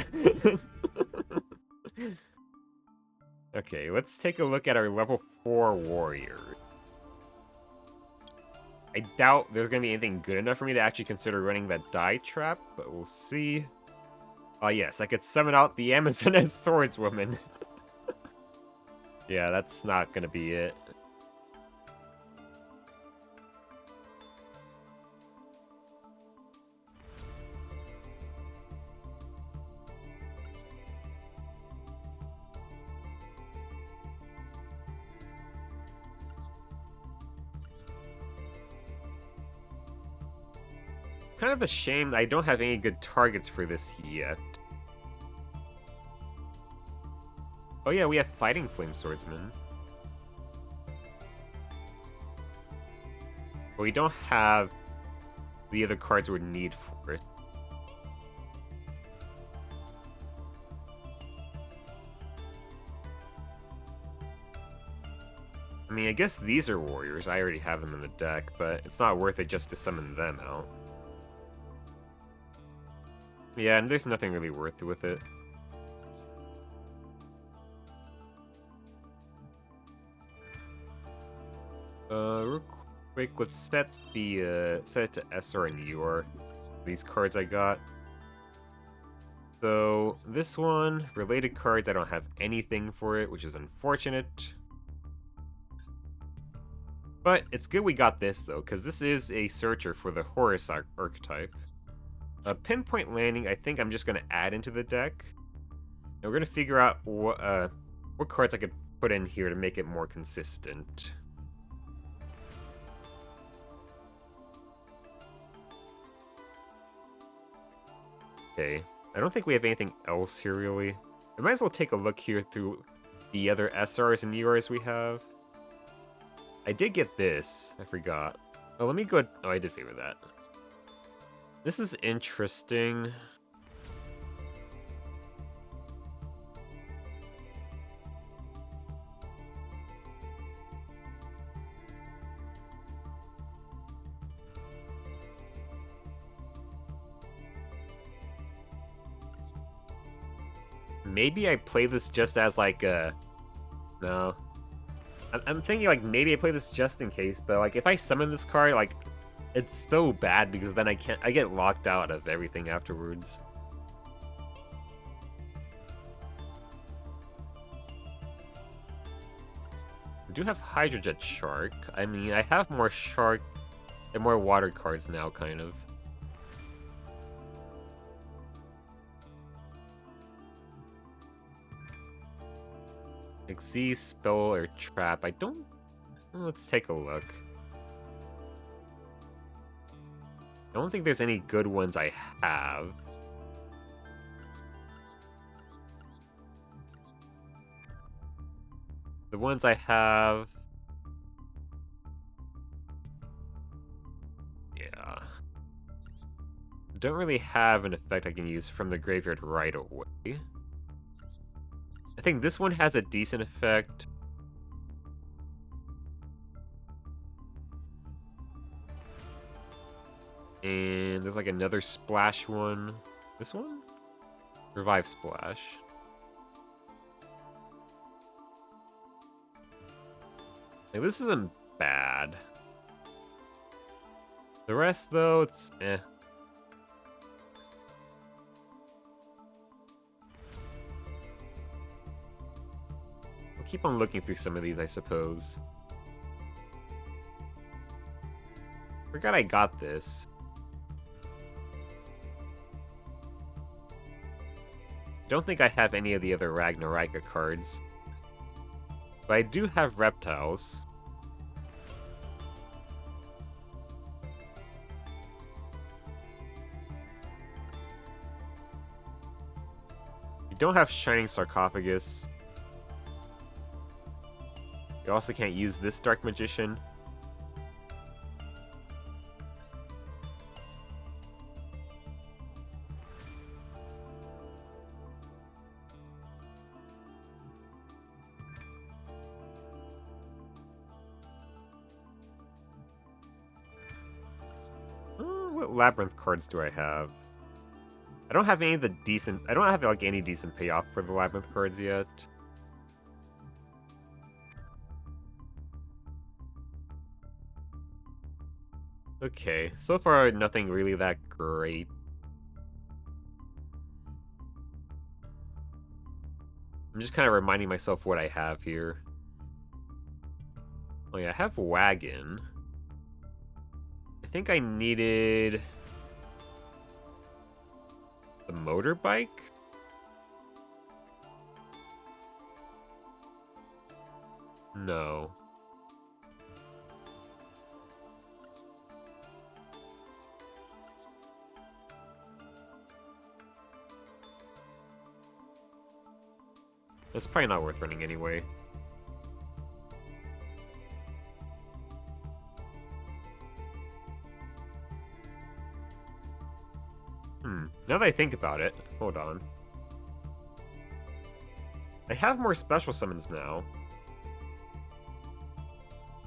Okay, let's take a look at our level 4 warrior. I doubt there's gonna be anything good enough for me to actually consider running that die trap, but we'll see. Oh yes, I could summon out the Amazoness Swordswoman. Yeah, that's not gonna be it. Kind of a shame I don't have any good targets for this yet. Oh yeah, we have Fighting Flame Swordsman. But we don't have the other cards we would need for it. I mean, I guess these are warriors. I already have them in the deck, but it's not worth it just to summon them out. Yeah, and there's nothing really worth with it. Real quick, let's set it to SR and UR. These cards I got. So this one, related cards, I don't have anything for it, which is unfortunate. But it's good we got this though, because this is a searcher for the Horus archetype. Pinpoint Landing, I think I'm just going to add into the deck. And we're going to figure out what cards I could put in here to make it more consistent. Okay, I don't think we have anything else here really. I might as well take a look here through the other SRs and URs we have. I did get this, I forgot. Oh, let me go, oh, I did favor that. This is interesting. Maybe I play this just as like a... No. I'm thinking like maybe I play this just in case, but like if I summon this card, like it's so bad because then I get locked out of everything afterwards. I do have Hydrojet Shark. I mean, I have more Shark and more water cards now, kind of. Exceed, Spell, or Trap. I don't... Let's take a look. I don't think there's any good ones I have. The ones I have... Yeah. Don't really have an effect I can use from the graveyard right away. I think this one has a decent effect. And there's like another splash one. This one? Revive Splash. Like, this isn't bad. The rest, though, it's eh. We'll keep on looking through some of these, I suppose. Forgot I got this. Don't think I have any of the other Ragnaraka cards. But I do have reptiles. You don't have Shining Sarcophagus. You also can't use this Dark Magician. What Labrynth cards do I have? I don't have any of the decent... I don't have, like, any decent payoff for the Labrynth cards yet. Okay, so far nothing really that great. I'm just kind of reminding myself what I have here. Oh yeah, I have Wagon. I think I needed... the motorbike? No. That's probably not worth running anyway. Now that I think about it, hold on. I have more special summons now.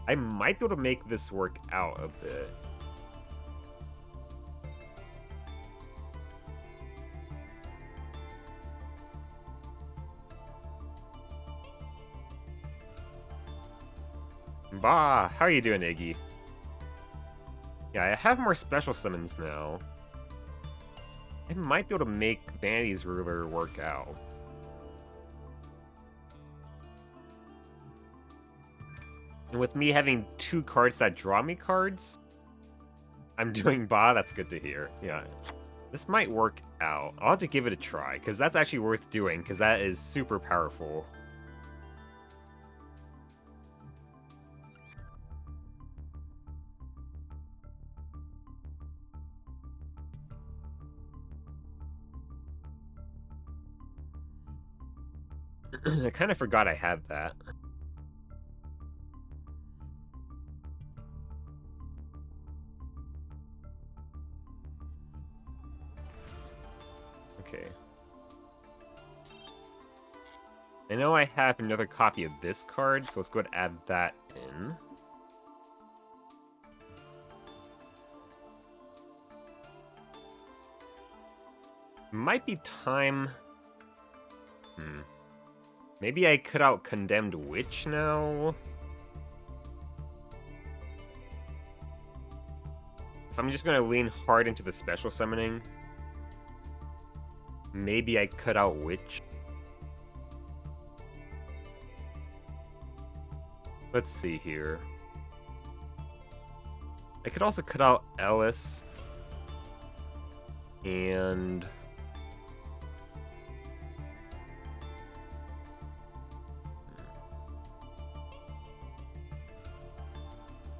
I might be able to make this work out a bit. Bah, how are you doing, Iggy? Yeah, I have more special summons now. I might be able to make Vanity's Ruler work out. And with me having 2 cards that draw me cards, I'm doing Ba, that's good to hear. Yeah, this might work out. I'll have to give it a try, because that's actually worth doing, because that is super powerful. I kind of forgot I had that. Okay. I know I have another copy of this card, so let's go ahead and add that in. Might be time... Maybe I cut out Condemned Witch now? If I'm just gonna lean hard into the special summoning, maybe I cut out Witch. Let's see here. I could also cut out Ellis. And...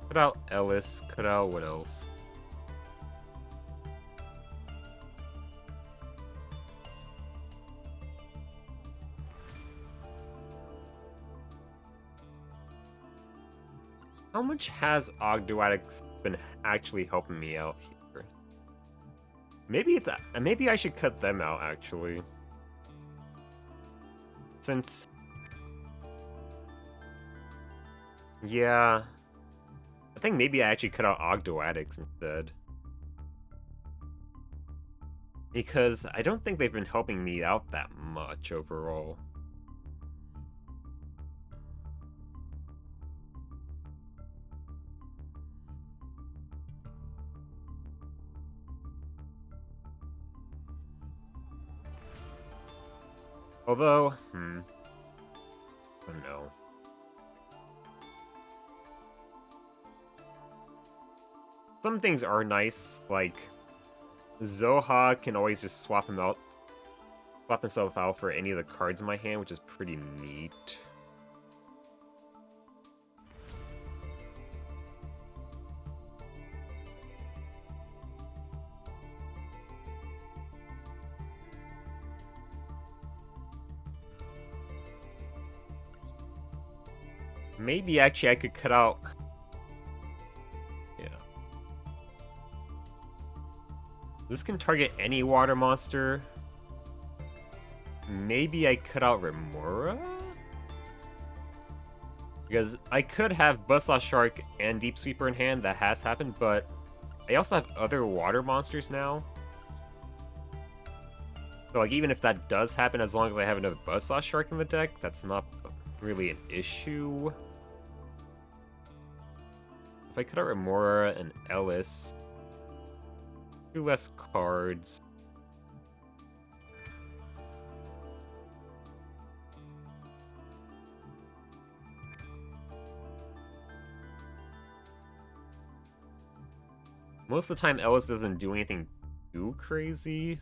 cut out Ellis, cut out what else? How much has Ogdoadics been actually helping me out here? Maybe I should cut them out actually. Since... yeah... I think maybe I actually cut out Ogdoadics instead. Because I don't think they've been helping me out that much overall. Although, oh no. Some things are nice, like Zoha can always just swap himself out for any of the cards in my hand, which is pretty neat. Maybe actually I could cut out... this can target any water monster. Maybe I cut out Remora? Because I could have Buzzsaw Shark and Deep Sweeper in hand, that has happened, but I also have other water monsters now. So, like, even if that does happen, as long as I have another Buzzsaw Shark in the deck, that's not really an issue. If I cut out Remora and Ellis, 2 less cards. Most of the time, Ellis doesn't do anything too crazy.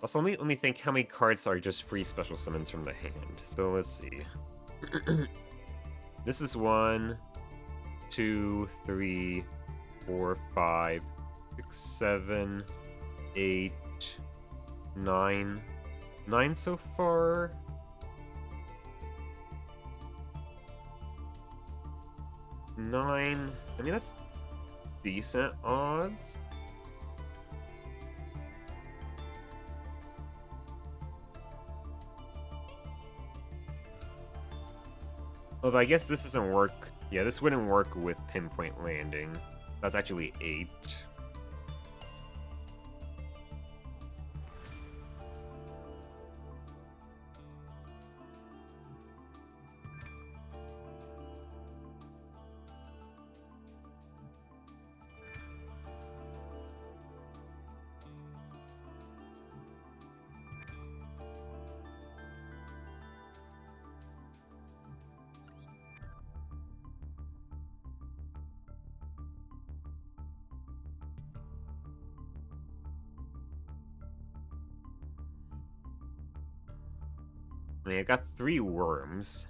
Also, let me think how many cards are just free special summons from the hand. So let's see. This is 1, 2, 3, 4, 5, 6, 7, 8, 9. 9 so far. Nine. I mean, that's decent odds. Although I guess this doesn't work. Yeah, this wouldn't work with Pinpoint Landing. That's actually 8. I mean, I got 3 worms.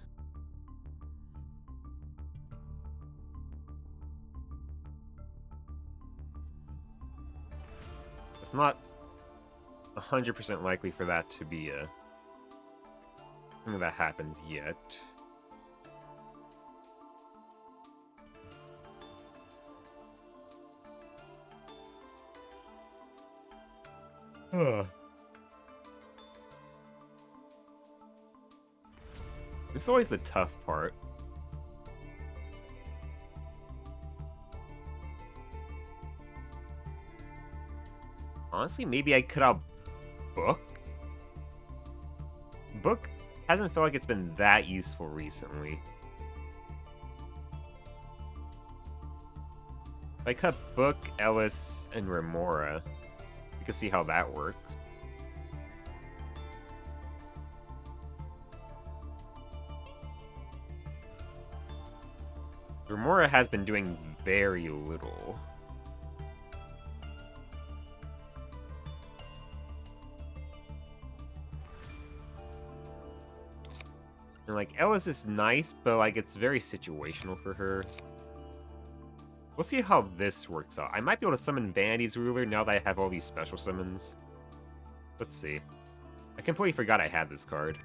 It's not 100% likely for that to be a thing that happens yet. Huh. It's always the tough part. Honestly, maybe I cut out Book. Book hasn't felt like it's been that useful recently. If I cut Book, Ellis, and Remora, you can see how that works. Remora has been doing very little. And, like, Ellis is nice, but, like, it's very situational for her. We'll see how this works out. I might be able to summon Vanity's Ruler now that I have all these special summons. Let's see. I completely forgot I had this card.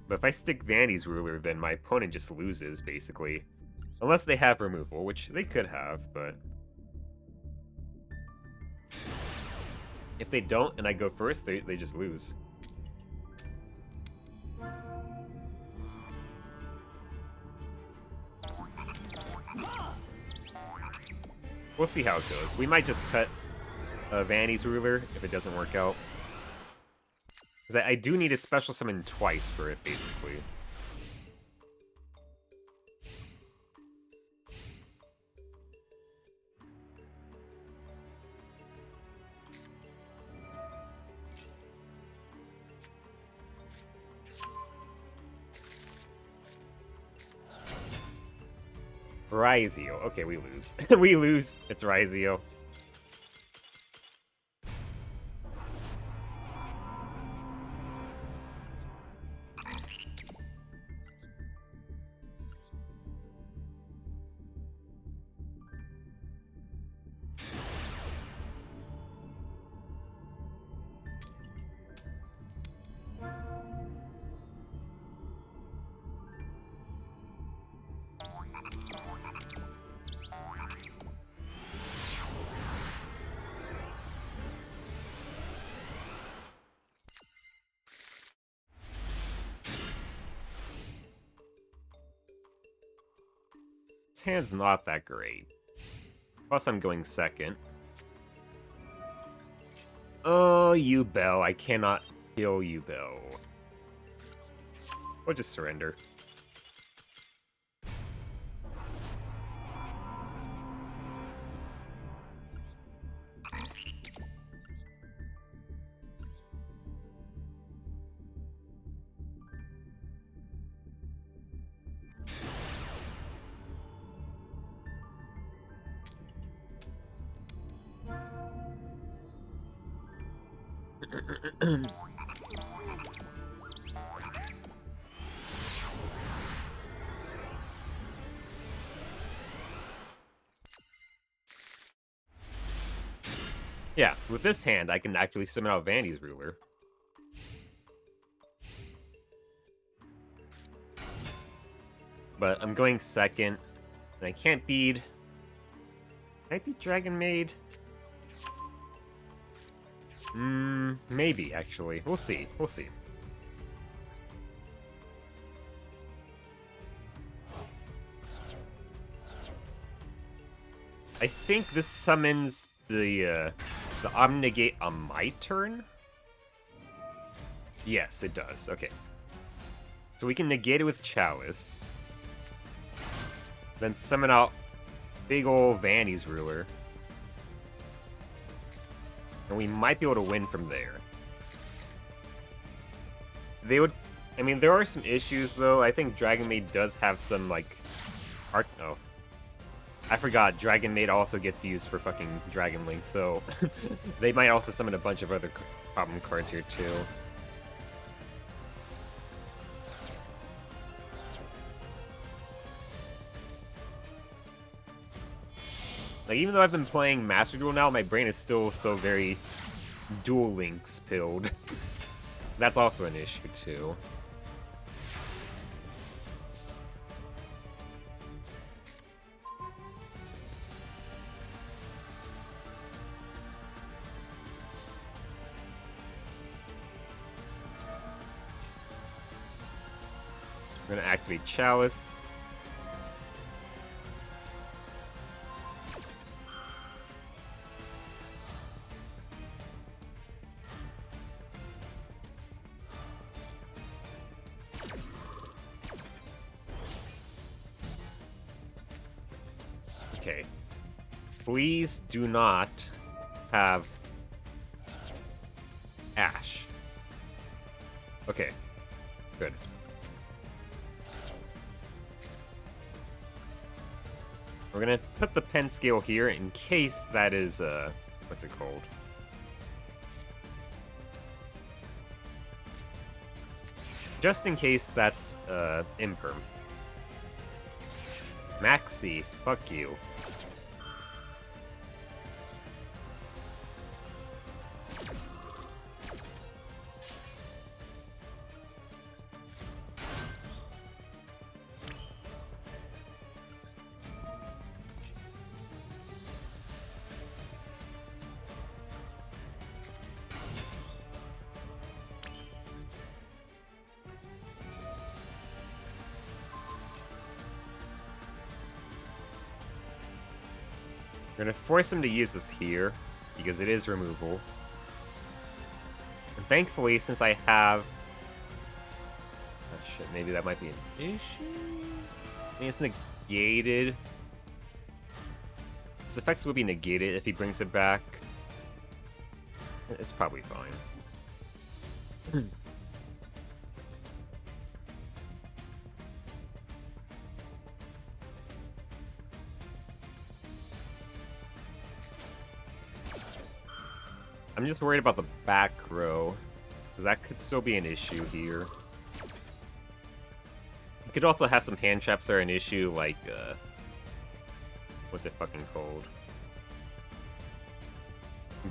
But if I stick Vanity's Ruler, then my opponent just loses, basically. Unless they have removal, which they could have, but... if they don't, and I go first, they just lose. We'll see how it goes. We might just cut Vanity's Ruler if it doesn't work out. Because I do need it special summon twice for it, basically. Raizio. Okay, we lose. We lose. It's Raizio. This hand's not that great. Plus, I'm going second. Oh, you Bell. I cannot kill you, Bell. We'll just surrender. Yeah, with this hand, I can actually summon out Vandy's Ruler. But I'm going second, and I can't beat... Can I beat Dragon Maid? Maybe, actually. We'll see. We'll see. I think this summons the Omnigate on my turn? Yes, it does. Okay. So we can negate it with Chalice. Then summon out big ol' Vandy's Ruler. And we might be able to win from there. They would... I mean, there are some issues, though. I think Dragon Maid does have some, like... Oh. I forgot, Dragon Maid also gets used for fucking Dragon Link, so... they might also summon a bunch of other problem cards here, too. Like, even though I've been playing Master Duel now, my brain is still so very Duel Links pilled. That's also an issue, too. I'm gonna activate Chalice. Okay. Please do not have Ash. Okay. Good. We're gonna put the pen scale here in case that is, what's it called? Just in case that's, Imperm. Maxi, fuck you. We're gonna force him to use this here, because it is removal. And thankfully, since I have... Oh shit, maybe that might be an issue? I mean, it's negated. Its effects will be negated if he brings it back. It's probably fine. I'm just worried about the back row, because that could still be an issue here. You could also have some hand traps that are an issue, like, what's it fucking called?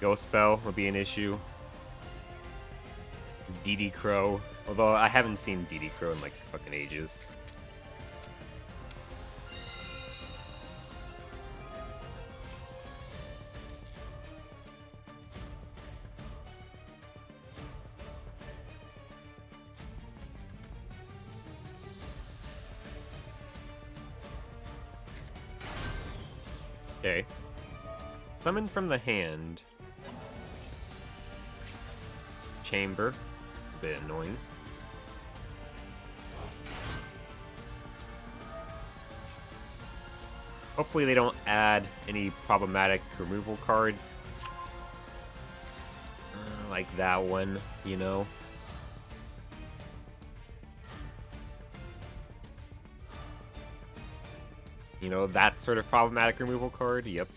Ghost Spell would be an issue. DD Crow, although I haven't seen DD Crow in, like, fucking ages. Okay. Summon from the hand. Chamber. A bit annoying. Hopefully they don't add any problematic removal cards. Like that one, you know? You know, that sort of problematic removal card? Yep.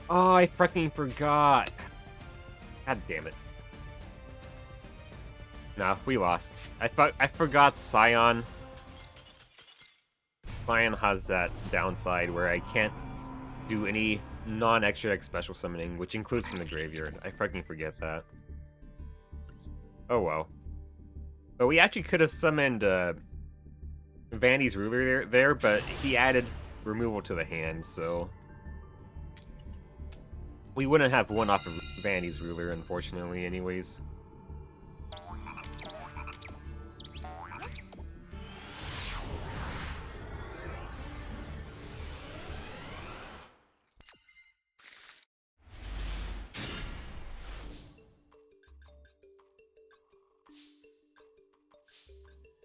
Oh, I fucking forgot. God damn it. Nah, we lost. I forgot Scion. Scion has that downside where I can't do any non-extra deck special summoning, which includes from the graveyard. I fucking forget that. Oh well. But we actually could have summoned Vandy's Ruler there, but he added removal to the hand, so we wouldn't have one off of Vandy's Ruler, unfortunately, anyways.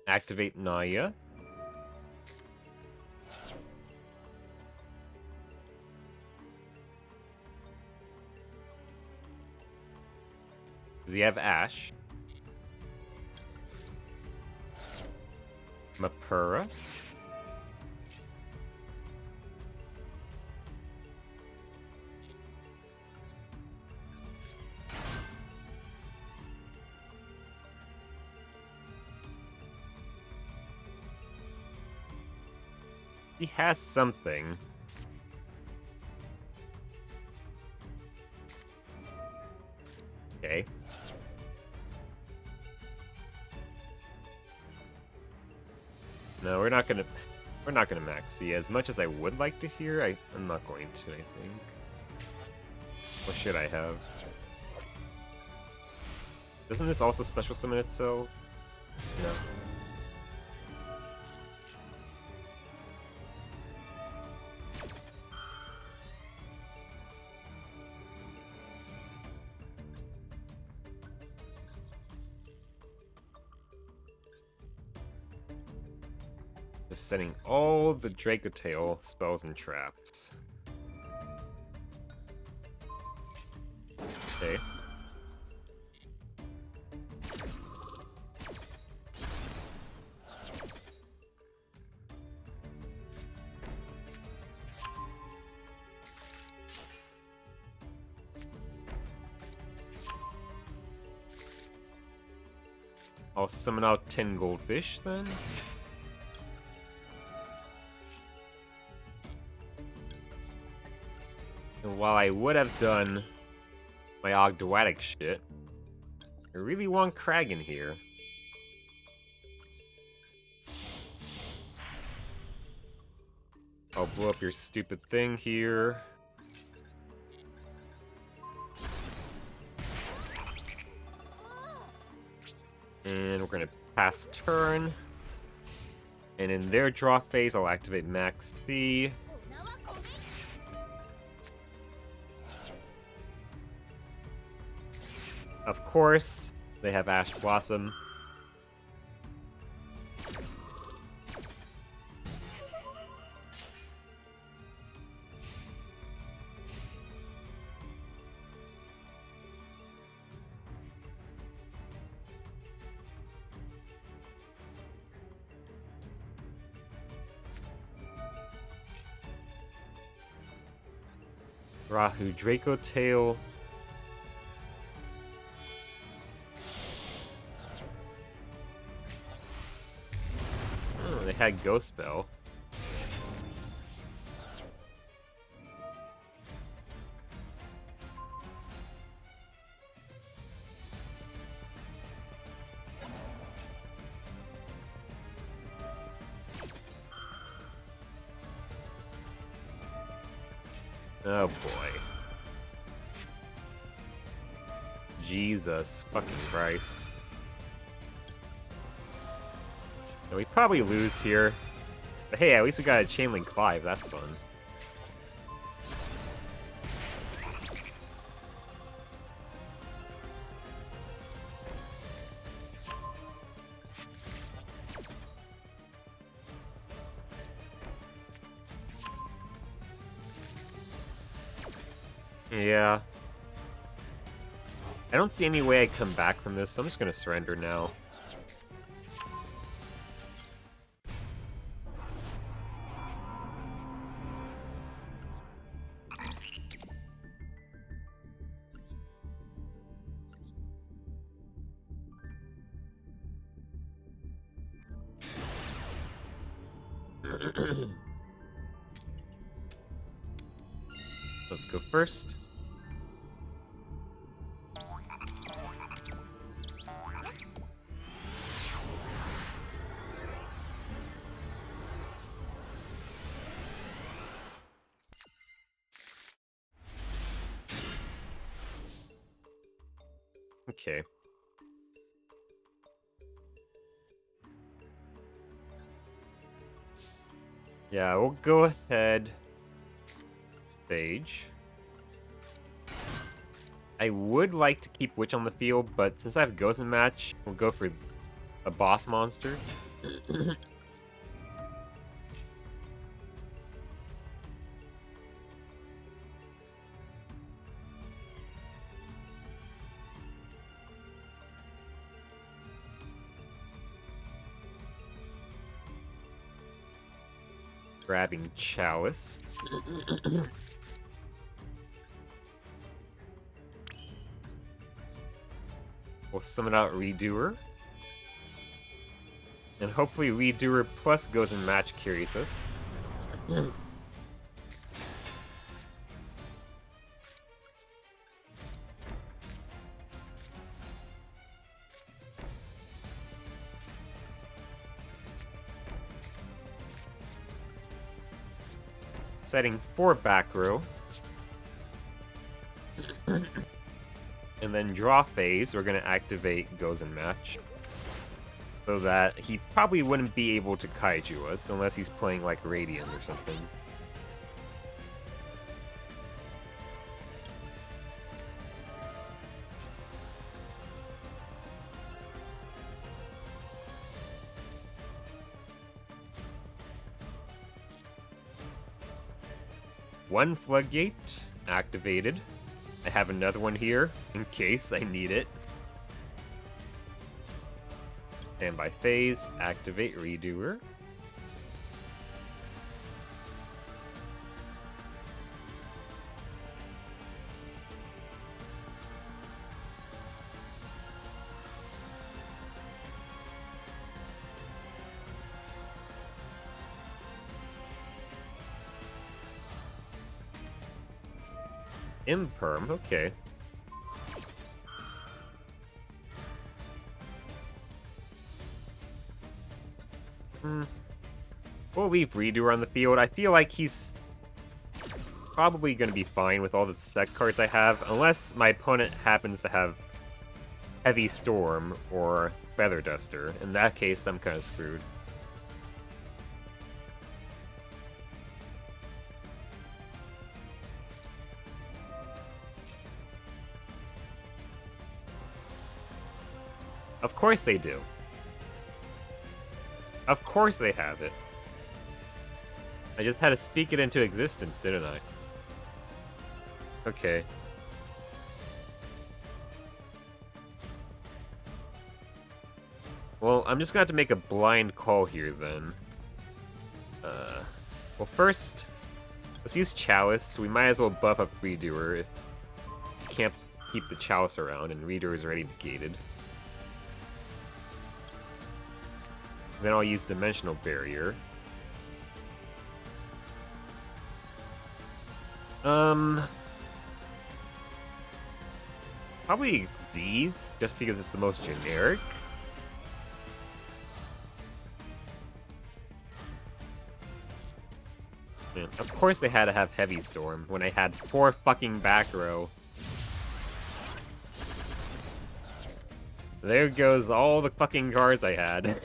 Activate Naya. Does he have Ash? Mapura. He has something. Okay. No, we're not gonna max C. As much as I would like to hear, I'm not going to, I think. What should I have? Doesn't this also special summon itself? No. Just setting all the Dracotail spells and traps. Okay. I'll summon out 10 goldfish then. And while I would have done my Ogdoatic shit, I really want Krag in here. I'll blow up your stupid thing here. And we're gonna pass turn. And in their draw phase, I'll activate Max C. Of course, they have Ash Blossom. Rahu Dracotail. Oh, they had Ghost Spell. Oh boy. Jesus fucking Christ. And we probably lose here. But hey, at least we got a Chain Link 5, that's fun. Yeah. I don't see any way I come back from this, so I'm just gonna surrender now. Let's go first. Okay. Yeah, we'll go ahead. Stage. I would like to keep Witch on the field, but since I have Ghost in match, we'll go for a boss monster. Grabbing Chalice. We'll summon out Redoer. And hopefully Redoer plus goes in match carries us. Setting for back row. And then draw phase, we're gonna activate goes in match. So that he probably wouldn't be able to kaiju us unless he's playing like Radiant or something. One floodgate activated. I have another one here in case I need it. Standby phase, activate Redoer. Imperm, okay. We'll leave Redoer on the field. I feel like he's probably going to be fine with all the set cards I have, unless my opponent happens to have Heavy Storm or Feather Duster. In that case, I'm kind of screwed. Of course they do. Of course they have it. I just had to speak it into existence, didn't I? Okay. Well, I'm just gonna have to make a blind call here, then. Well, first, let's use Chalice. We might as well buff up Redoer if we can't keep the Chalice around, and Redoer is already negated. Then I'll use Dimensional Barrier. Probably Z's, just because it's the most generic. Man, of course they had to have Heavy Storm when I had 4 fucking back row. There goes all the fucking cards I had.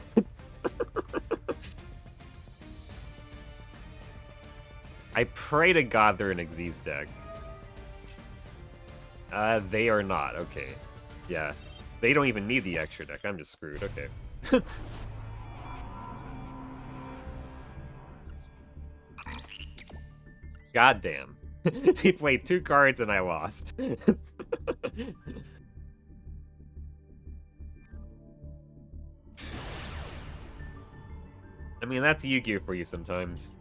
I pray to God they're an Xyz deck. They are not. Okay. Yeah. They don't even need the extra deck. I'm just screwed. Okay. Goddamn. He played 2 cards and I lost. I mean, that's Yu-Gi-Oh! For you sometimes.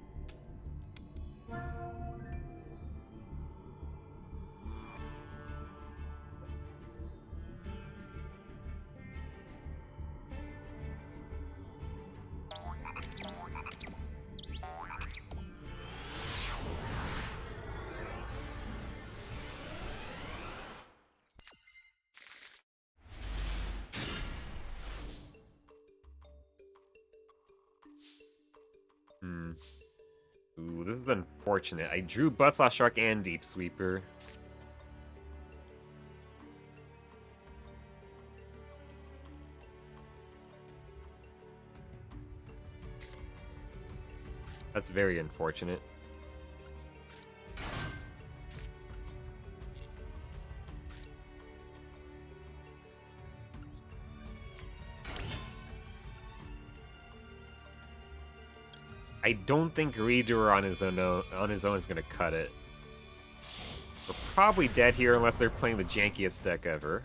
Ooh, this is unfortunate. I drew Buzzsaw Shark and Deep Sweeper. That's very unfortunate. I don't think Redoer on his own is gonna cut it. We're probably dead here unless they're playing the jankiest deck ever.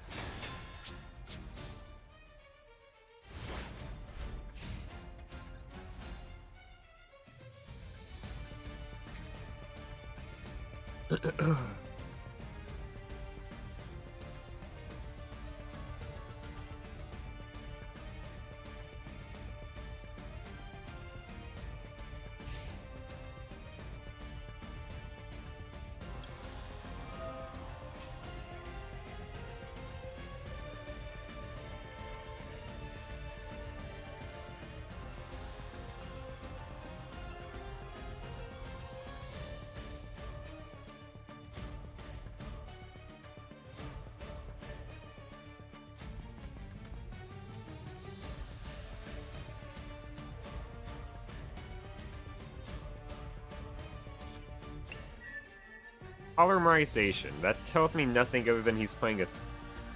Polymerization. That tells me nothing other than he's playing a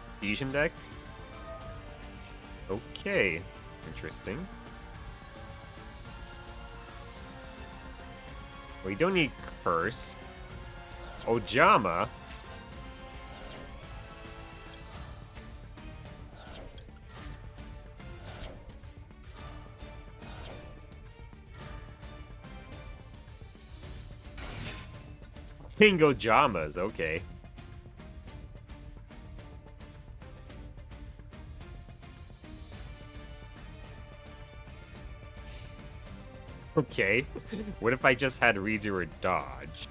fusion deck. Okay. Interesting. We don't need Curse. Ojama. Bingo Jamas, okay. Okay. What if I just had redo or dodge?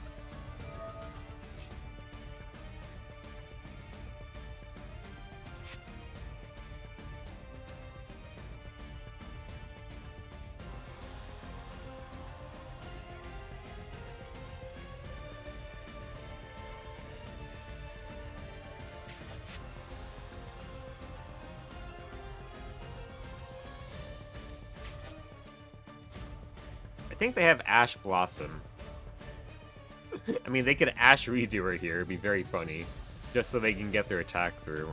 I think they have Ash Blossom. I mean, they could Ash Redoer here. It'd be very funny. Just so they can get their attack through.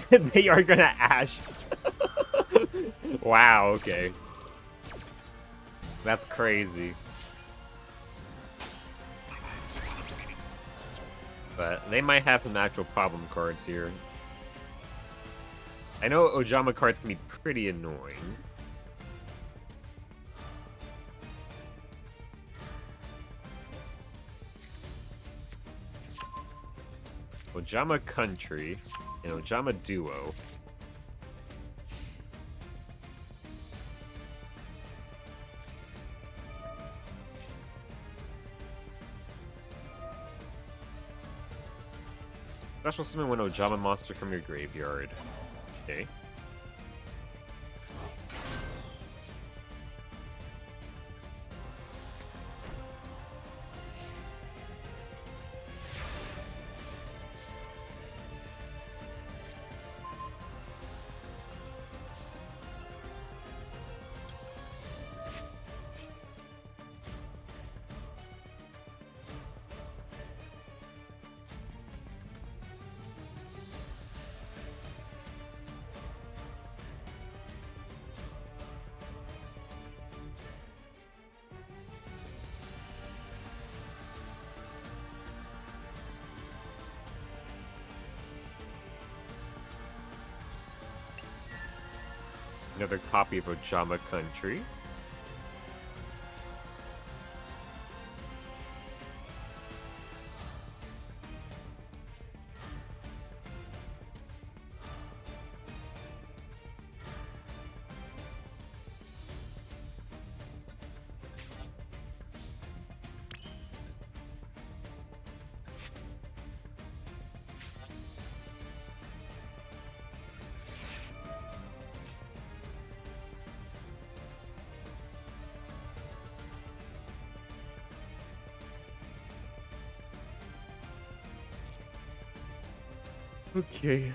They are gonna Ash. Wow, okay. That's crazy. But they might have some actual problem cards here. I know Ojama cards can be pretty annoying. Ojama Country and Ojama Duo. Special summon one Ojama monster from your graveyard. Okay. Another copy of Ojama Country. Okay.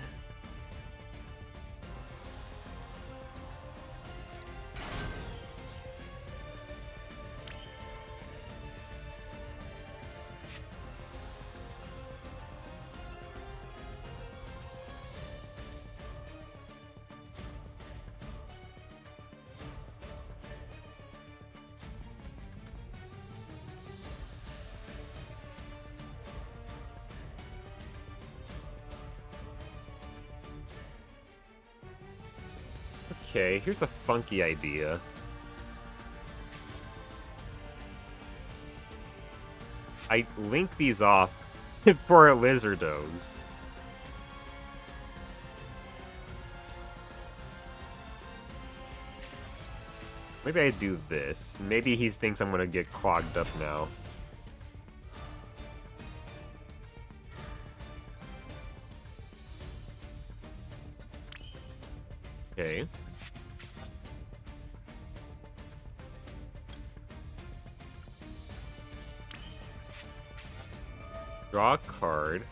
Okay, here's a funky idea. I link these off for Lizardos. Maybe I do this. Maybe he thinks I'm gonna get clogged up now. Okay. Draw a card.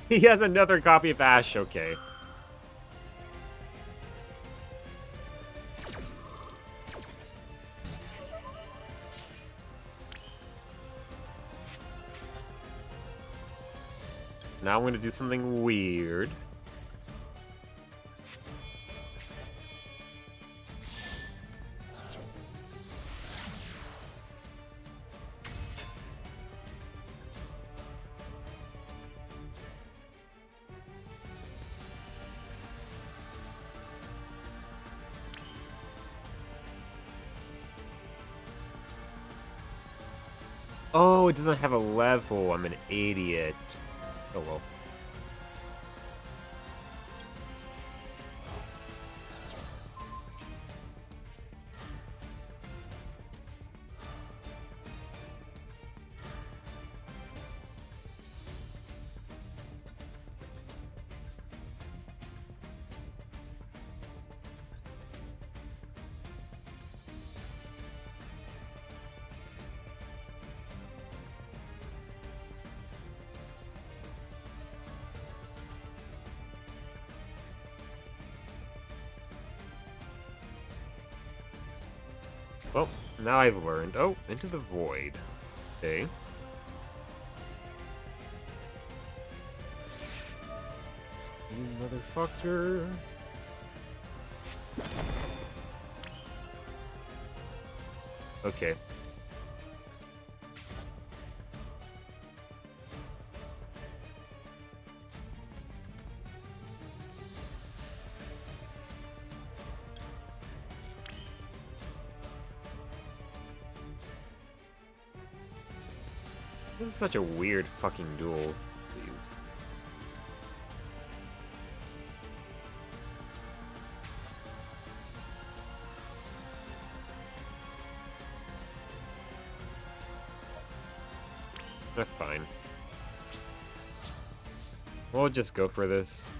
He has another copy of Ash, okay. Now I'm gonna do something weird. Oh, it doesn't have a level. I'm an idiot. Oh well. Well, now I've learned. Oh, into the void. Okay. You motherfucker. Okay. This is such a weird fucking duel, please. That's fine. We'll just go for this.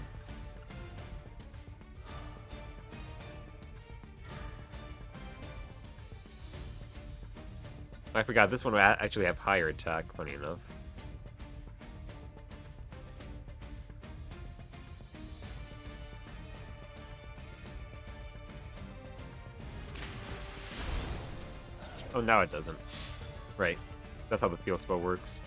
I forgot, this one would actually have higher attack, funny enough. Oh, now it doesn't. Right. That's how the field spell works.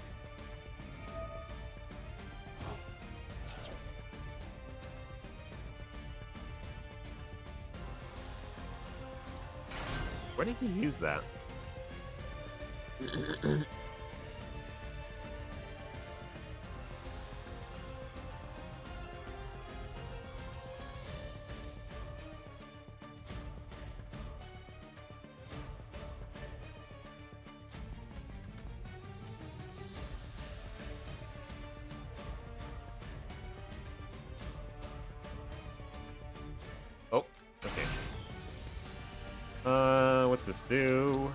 Why did he use that? Oh, okay. What's this do?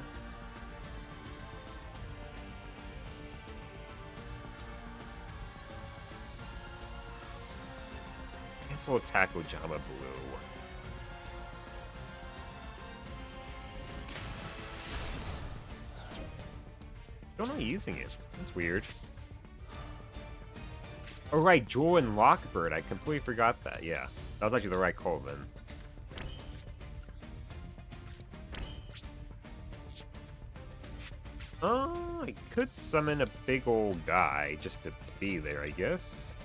I guess we'll attack with Jama Blue. Don't know using it. That's weird. Oh right, Duel and Lockbird. I completely forgot that. Yeah, that was actually the right call then. I could summon a big old guy just to be there, I guess.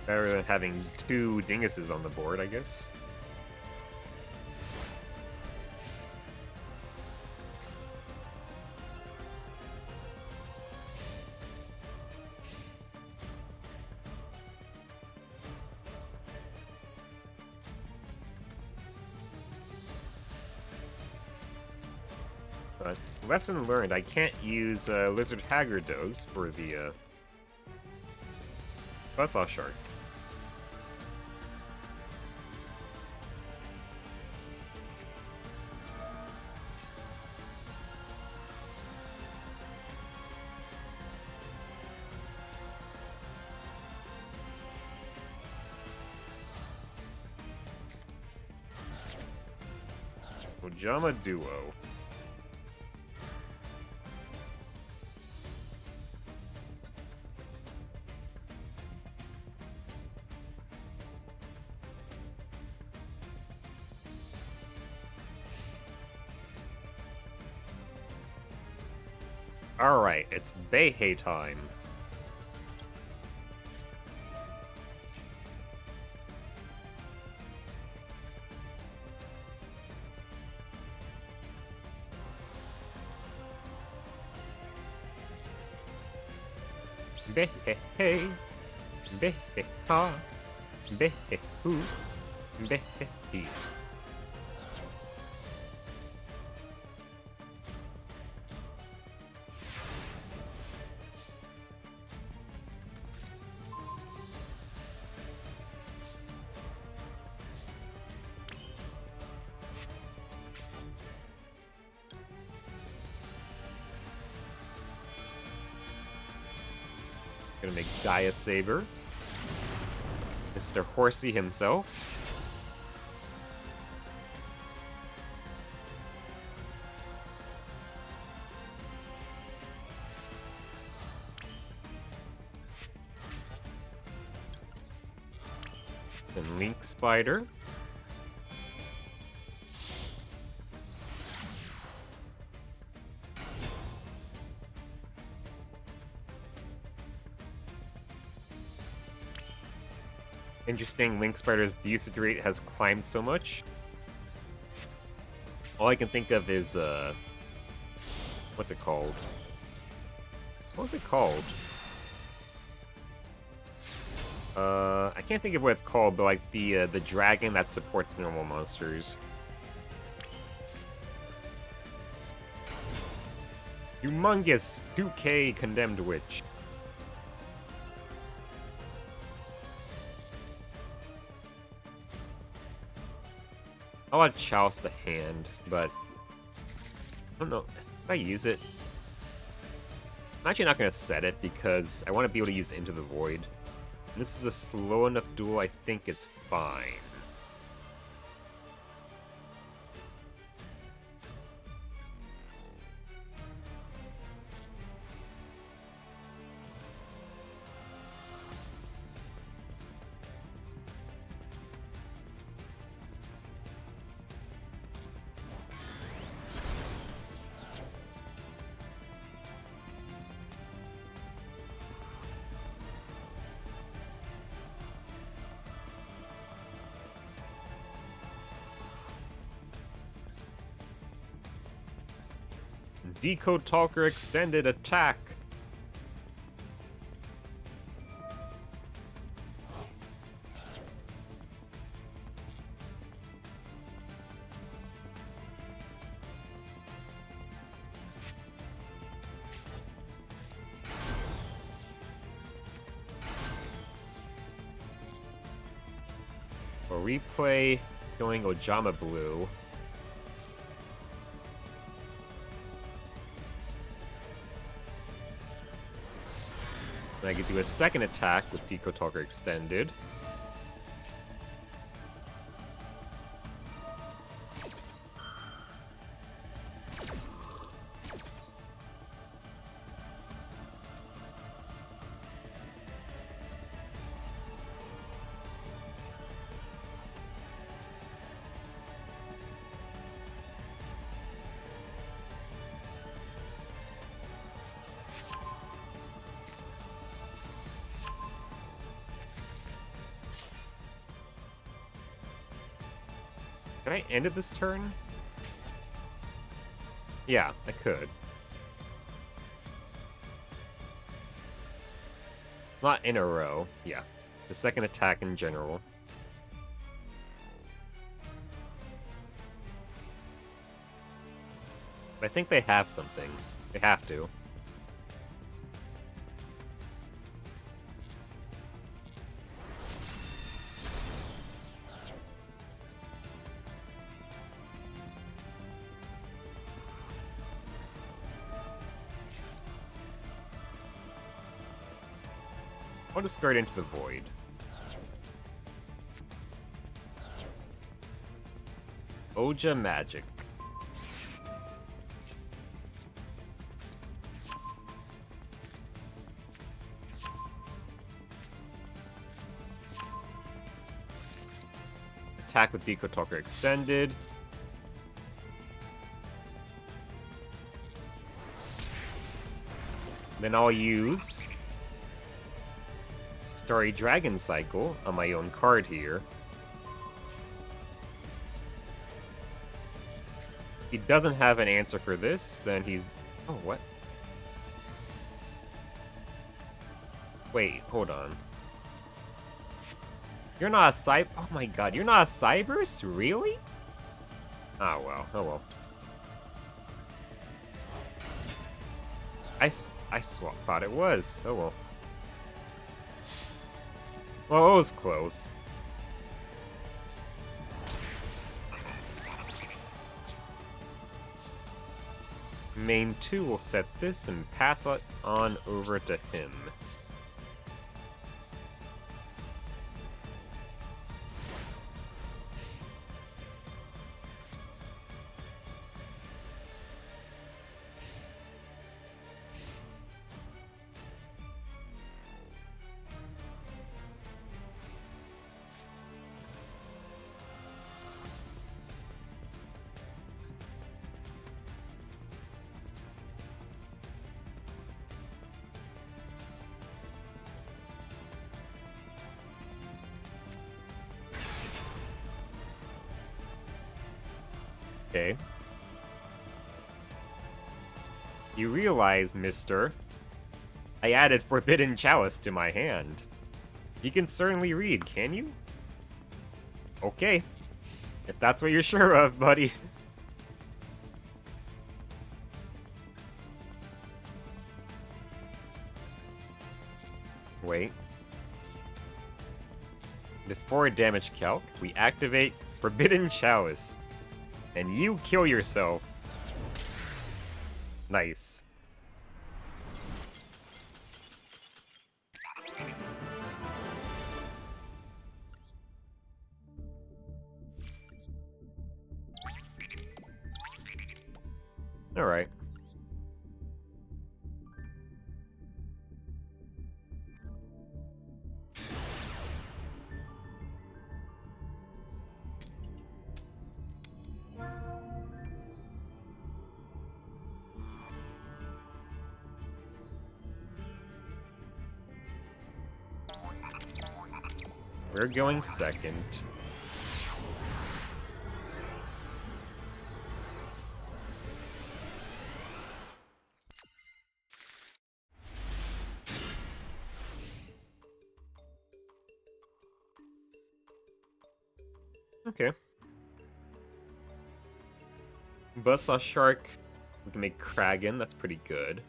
Better than having two dinguses on the board, I guess. But lesson learned, I can't use Lizard Haggardos for the Buzzsaw Shark. Ojama Duo. Alright, it's Beihei time. Beihei, Beihei-ha, Beihei-hu, Beihei-hi. Gonna make Gaia Saber. Mr. Horsey himself. Then Link Spider. Interesting, Link Spider's usage rate has climbed so much. All I can think of is, what's it called? What was it called? I can't think of what it's called, but like the dragon that supports normal monsters. Humongous 2K Condemned Witch. I want Chalice the hand, but I don't know. If I use it, I'm actually not going to set it because I want to be able to use Into the Void. And this is a slow enough duel, I think it's fine. Decode Talker extended attack. For replay, going Ojama Blue. I can do a second attack with Decode Talker extended. Can I end it this turn? Yeah, I could. Not in a row. Yeah. The second attack in general. But I think they have something. They have to. I'll discard Into the Void. Oja Magic. Attack with Decode Talker extended. Then I'll use Starry Dragon Cycle on my own card here. He doesn't have an answer for this, then he's... Oh, what? Wait, hold on. You're not a Cyber... Oh my god, you're not a Cybers? Really? Oh well, oh well. I thought it was. Oh well. Well, it was close. Main 2 will set this and pass it on over to him. Okay. You realize, mister, I added Forbidden Chalice to my hand. You can certainly read, can you? Okay. If that's what you're sure of, buddy. Wait. Before damage calc, we activate Forbidden Chalice. And you kill yourself. Nice. Alright. We're going second. Okay. Buzzsaw Shark. We can make Kraken, that's pretty good.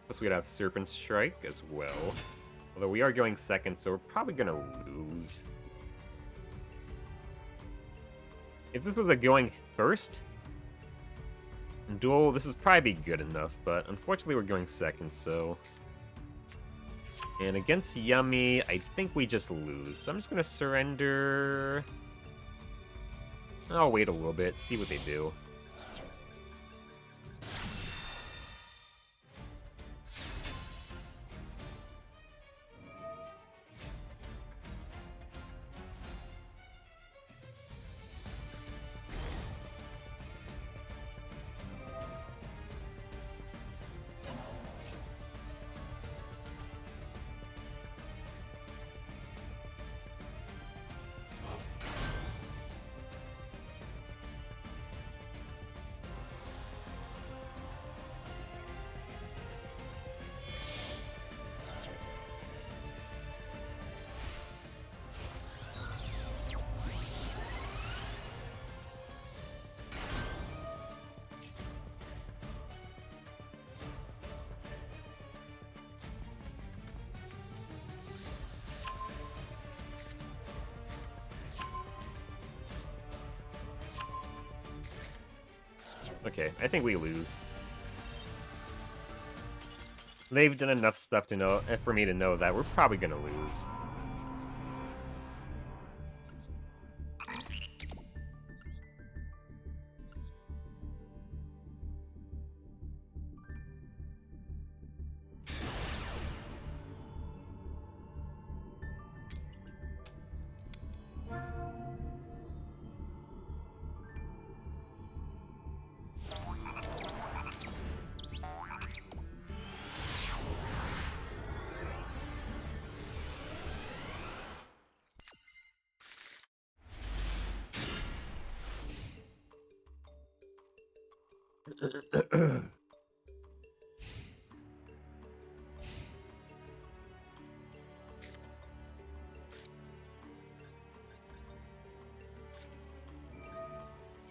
Plus we'd have Serpent Strike as well. Although we are going second, so we're probably gonna lose. If this was a going first Duel, this is probably good enough, but unfortunately we're going second, so... And against Yummy, I think we just lose. So I'm just gonna surrender... I'll wait a little bit, see what they do. Okay, I think we lose. They've done enough stuff to know for me to know that we're probably gonna lose.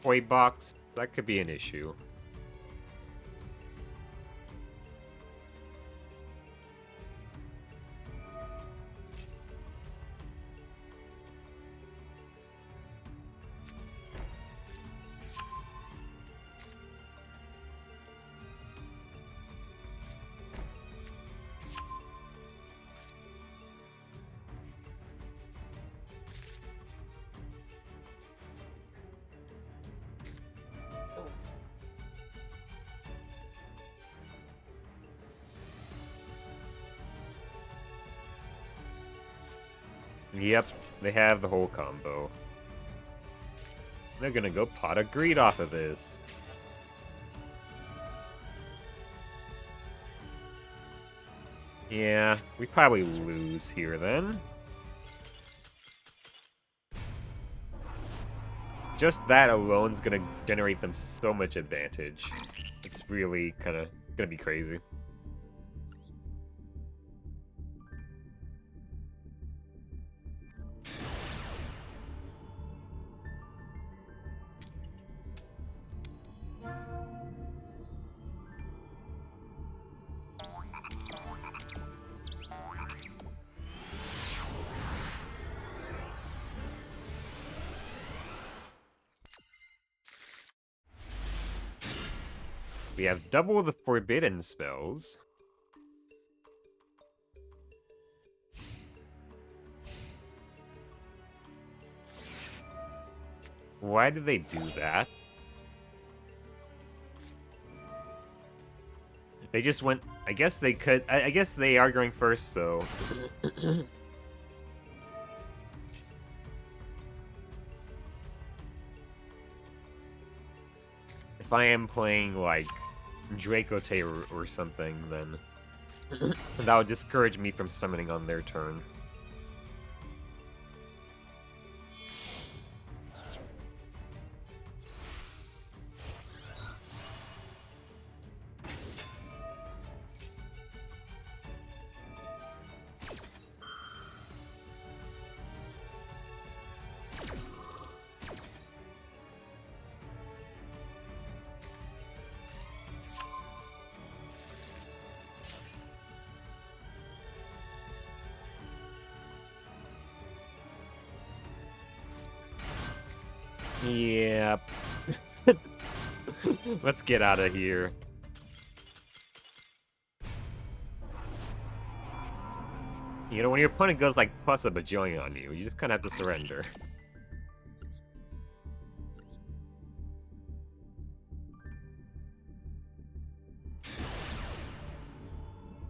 Toy box, that could be an issue. Yep, they have the whole combo. They're gonna go Pot of Greed off of this. Yeah, we probably lose here then. Just that alone is gonna generate them so much advantage. It's really kind of gonna be crazy. We have double the forbidden spells. Why do they do that? They just went... I guess they could... I guess they are going first, though. If I am playing, like, Dracote or something, then that would discourage me from summoning on their turn. Yep. Let's get out of here. You know, when your opponent goes like plus a bajillion on you, you just kind of have to surrender.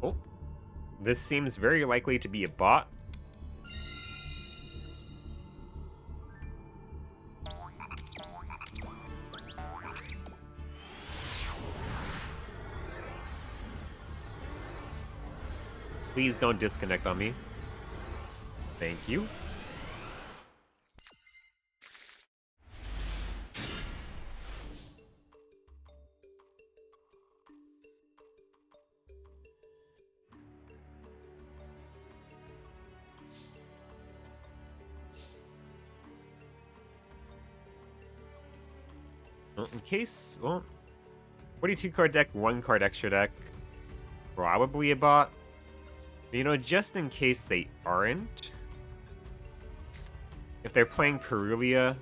Oh. This seems very likely to be a bot. Please don't disconnect on me. Thank you. Well, in case, well, 42 card deck, 1 card extra deck. Probably a bot. You know, just in case they aren't, if they're playing Perulia,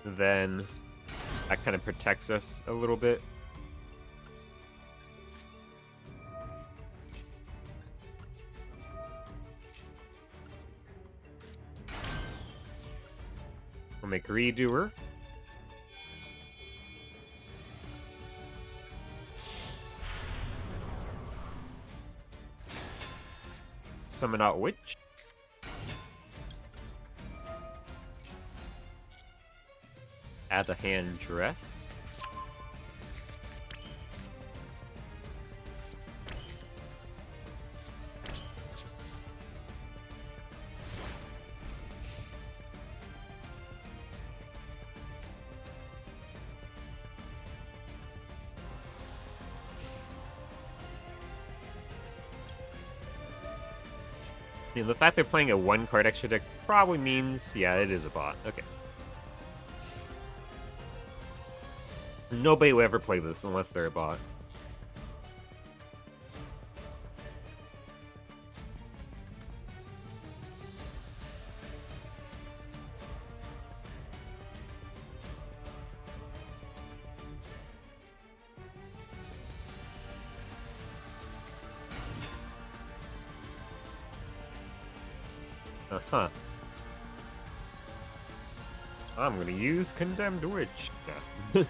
then that kind of protects us a little bit. We'll make Redoer. Summon out Witch. Add a hand dress. You know, the fact they're playing a 1 card extra deck probably means, yeah, it is a bot. Okay. Nobody will ever play this unless they're a bot. Uh-huh. I'm gonna use Condemned Witch. Yeah.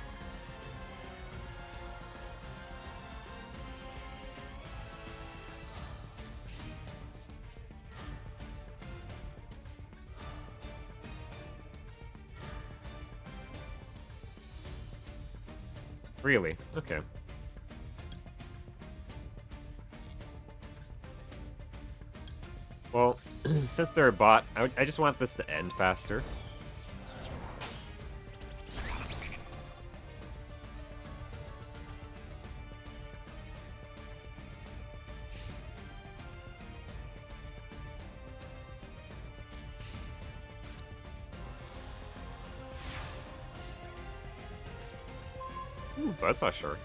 Really? Okay. Well, since they're a bot, I just want this to end faster. Ooh, Buzzsaw Shark.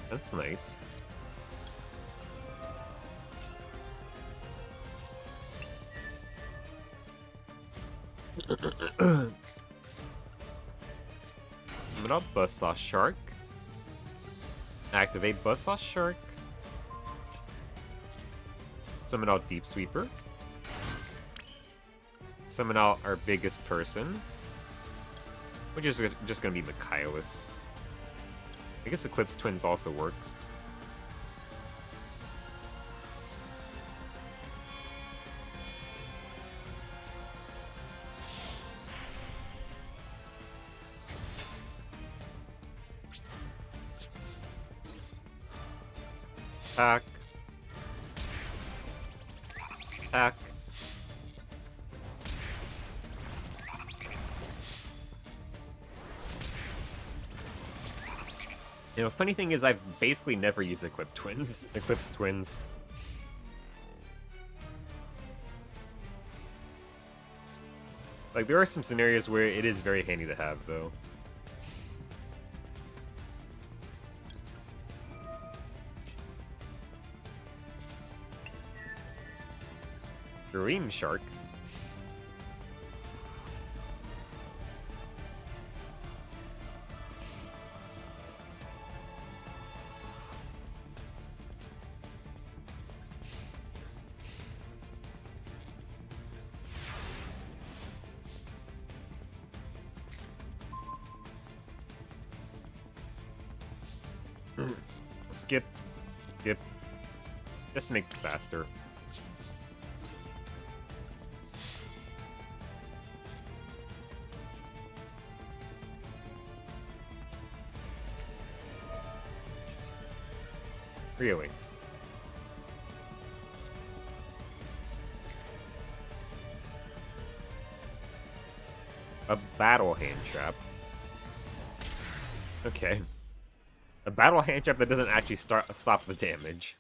That's nice. Summon out Buzzsaw Shark. Activate Buzzsaw Shark. Summon out Deep Sweeper. Summon out our biggest person. Which is just gonna be Michaelis. I guess Eclipse Twins also works. Attack. Attack. You know, funny thing is I've basically never used Eclipse Twins. Like, there are some scenarios where it is very handy to have, though. Dream Shark. Skip. Skip. Just to make this faster. Really? A battle hand trap. Okay. A battle hand trap that doesn't actually stop the damage.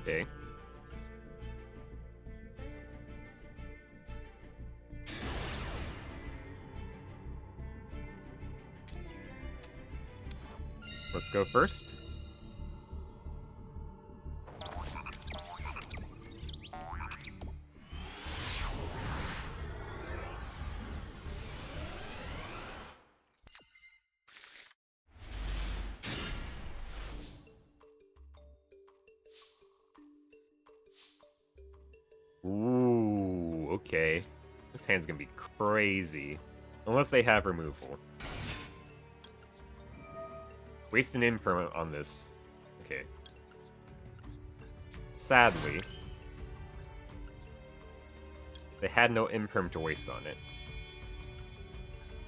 Okay. Let's go first. Ooh, okay. This hand's gonna be crazy. Unless they have removal. Waste an impermanent on this. Okay. Sadly, they had no imperm to waste on it.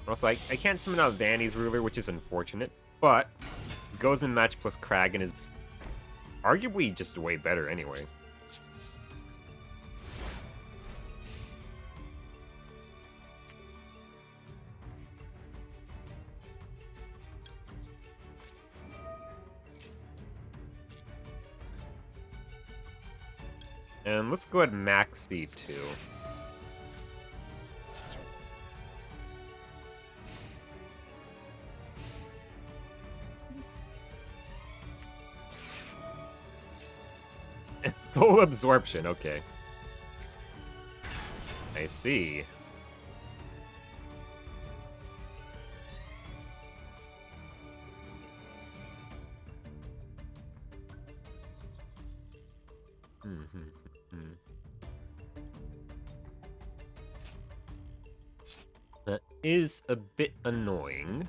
Also, I can't summon out Vanny's Ruler, which is unfortunate, but goes in match plus Kragan is arguably just way better anyway. And let's go ahead and max C2. Full absorption, okay. I see. That is a bit annoying.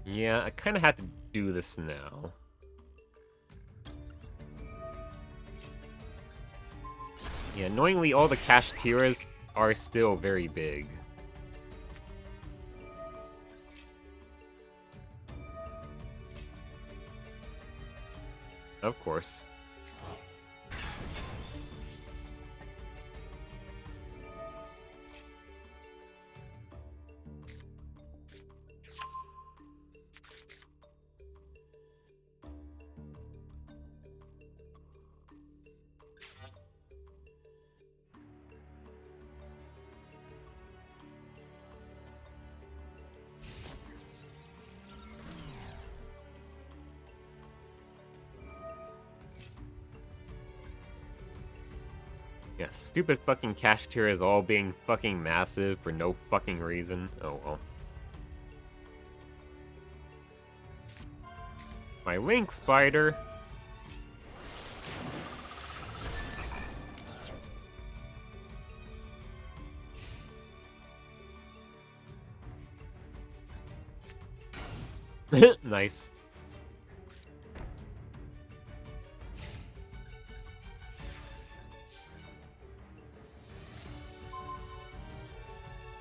Yeah, I kind of have to do this now. Yeah, annoyingly, all the cash tiras are still very big. Of course. Yeah, stupid fucking cafeterias all being fucking massive for no fucking reason. Oh well. My link spider! Nice.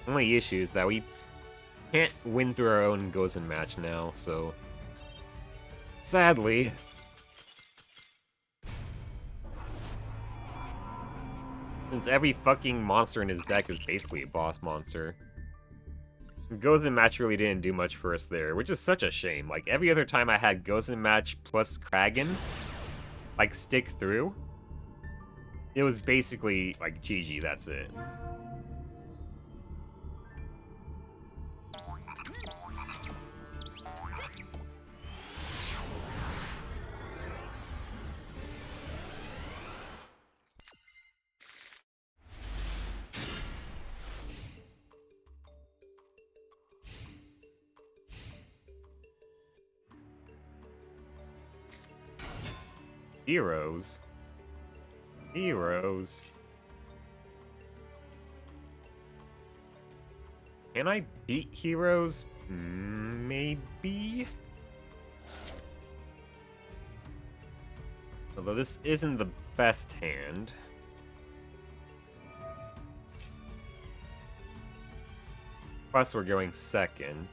Only issue is that we can't win through our own Gozen match now, so... Sadly. Since every fucking monster in his deck is basically a boss monster. Gozen match really didn't do much for us there, which is such a shame. Like, every other time I had Gozen match plus Kraken, like, stick through, it was basically, like, GG, that's it. Heroes. Heroes. Can I beat heroes? Maybe? Although this isn't the best hand. Plus we're going second.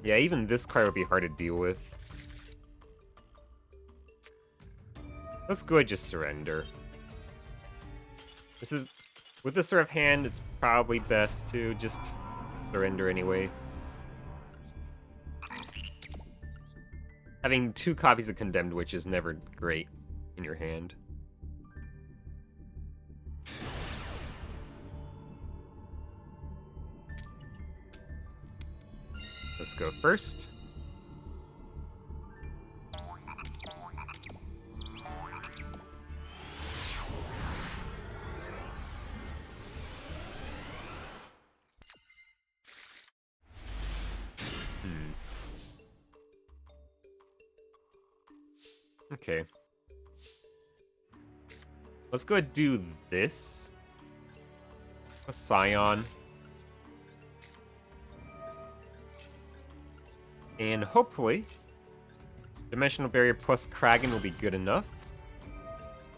Yeah, even this card would be hard to deal with. Let's go ahead and just surrender. This is... With this sort of hand, it's probably best to just surrender anyway. Having 2 copies of Condemned Witch is never great in your hand. Let's go first. Okay. Let's go ahead and do this. A Scion. And hopefully, Dimensional Barrier plus Kraken will be good enough.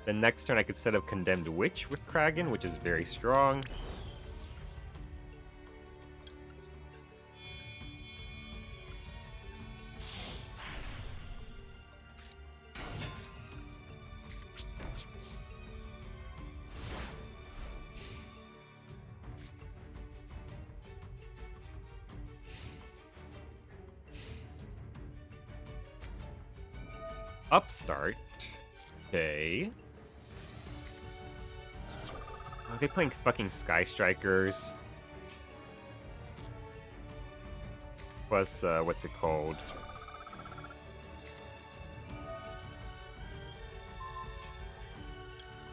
Then next turn I could set up Condemned Witch with Kraken, which is very strong. Upstart. Okay. Are they playing fucking Sky Strikers? Plus, what's it called?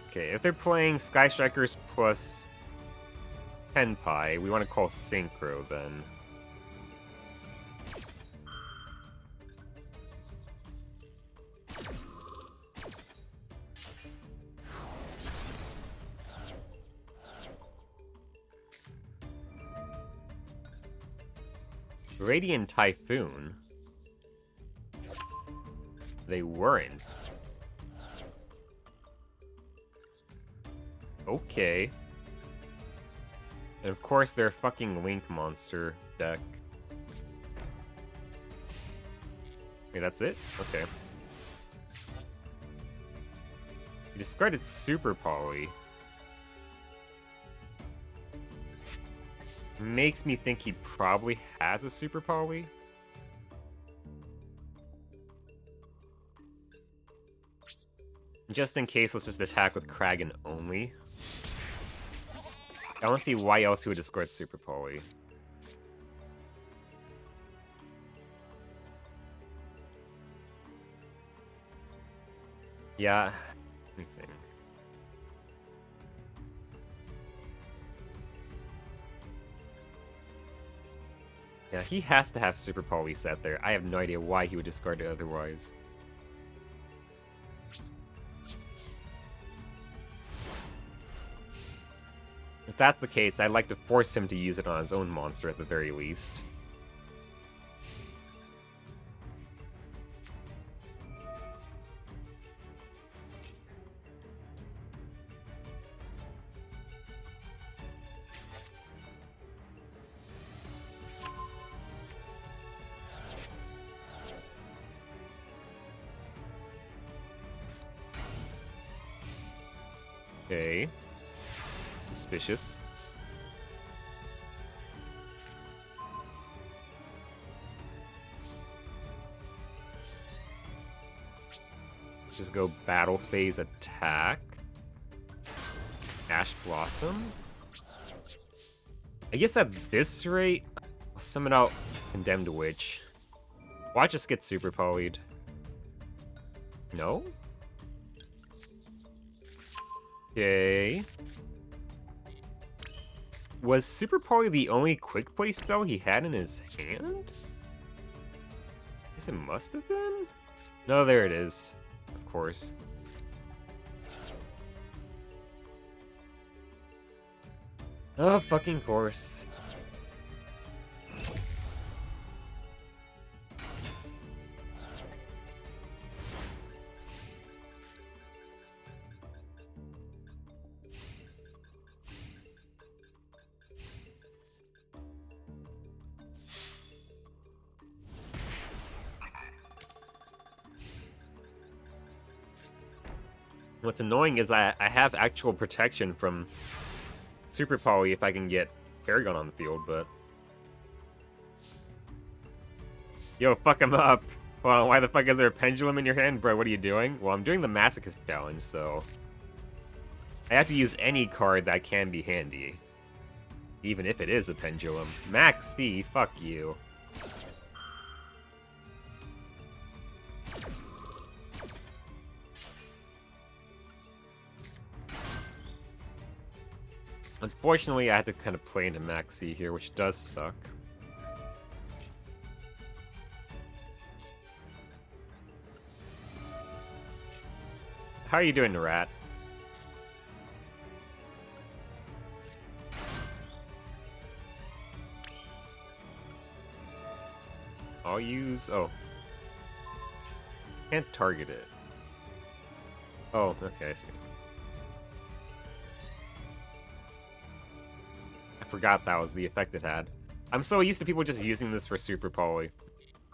Okay, if they're playing Sky Strikers plus Tenpai, we want to call Synchro then. Radiant Typhoon? They weren't. Okay. And of course their fucking Link monster deck. Wait, that's it? Okay. He discarded Super Poly. Makes me think he probably has a Super Poly. Just in case, let's just attack with Kragan only. I don't see why else he would discard Super Poly. Yeah, let me think. Yeah, he has to have Super Poly set there. I have no idea why he would discard it otherwise. If that's the case, I'd like to force him to use it on his own monster at the very least. Okay. Suspicious. Just go battle phase attack. Ash Blossom. I guess at this rate, I'll summon out Condemned Witch. Watch us get super polyed. No? Okay. Was Super Poly the only quick play spell he had in his hand? I guess it must have been? No, there it is. Of course. Oh, fucking course. What's annoying is I have actual protection from Super Poly if I can get Paragon on the field, but... Yo, fuck him up! Well, why the fuck is there a pendulum in your hand, bro? What are you doing? Well, I'm doing the Masochist challenge, so... I have to use any card that can be handy. Even if it is a pendulum. Max D, fuck you. Unfortunately, I had to kind of play into Maxi here, which does suck. How are you doing, Rat? I'll use... Oh. Can't target it. Oh, okay, I see. I forgot that was the effect it had. I'm so used to people just using this for Super Poly.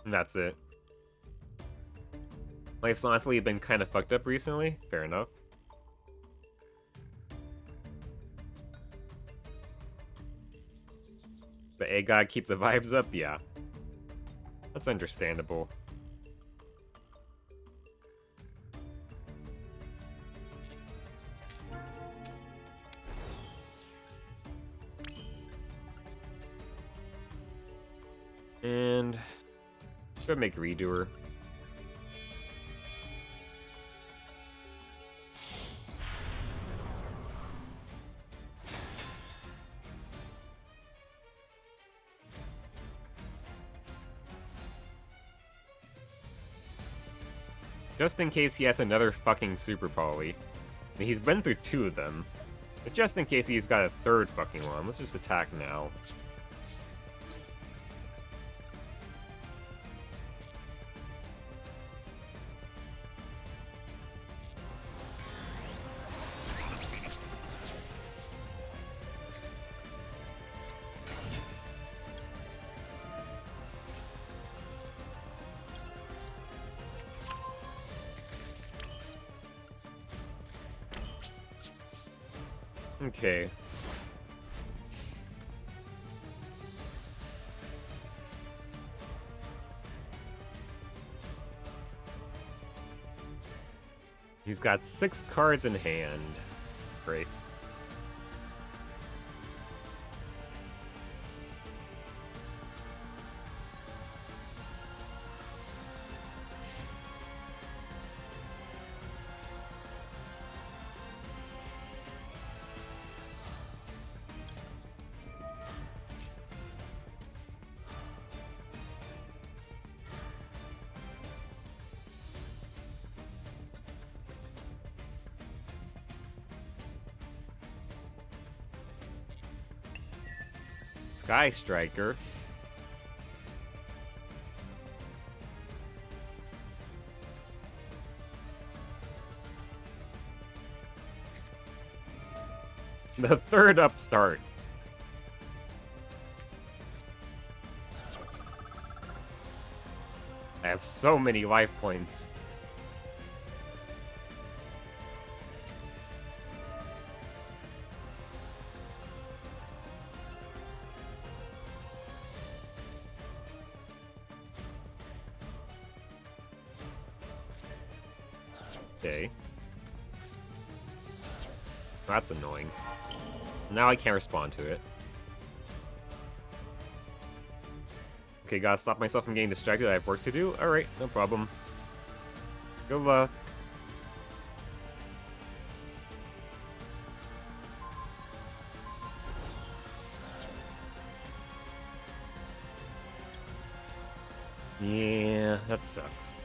And that's it. Life's honestly been kind of fucked up recently. Fair enough. The A God keep the vibes up? Yeah. That's understandable. And go make Redoer. Just in case he has another fucking Super Poly. I mean, he's been through 2 of them. But just in case he's got a 3rd fucking one, let's just attack now. Okay. He's got 6 cards in hand. Great. Sky Striker. The 3rd upstart. I have so many life points. Okay. That's annoying. Now I can't respond to it. Okay, gotta stop myself from getting distracted. I have work to do. Alright, no problem. Good luck. Yeah, that sucks.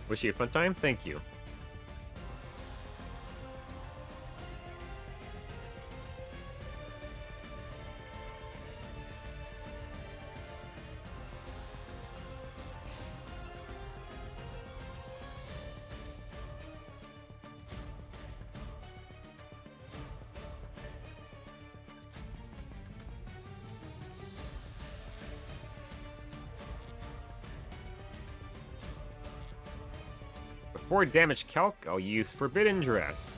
Wish you a fun time? Thank you. For damage calc, I'll use Forbidden Dress.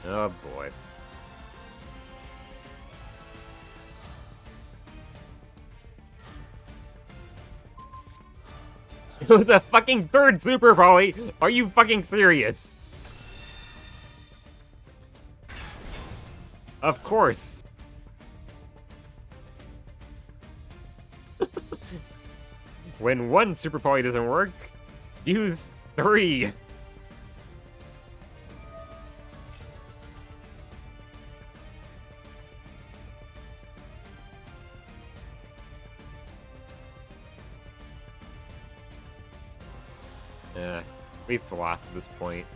Oh boy. It was a fucking 3rd Super Poly! Are you fucking serious? Of course. When 1 Super Poly doesn't work, use 3. We've lost at this point.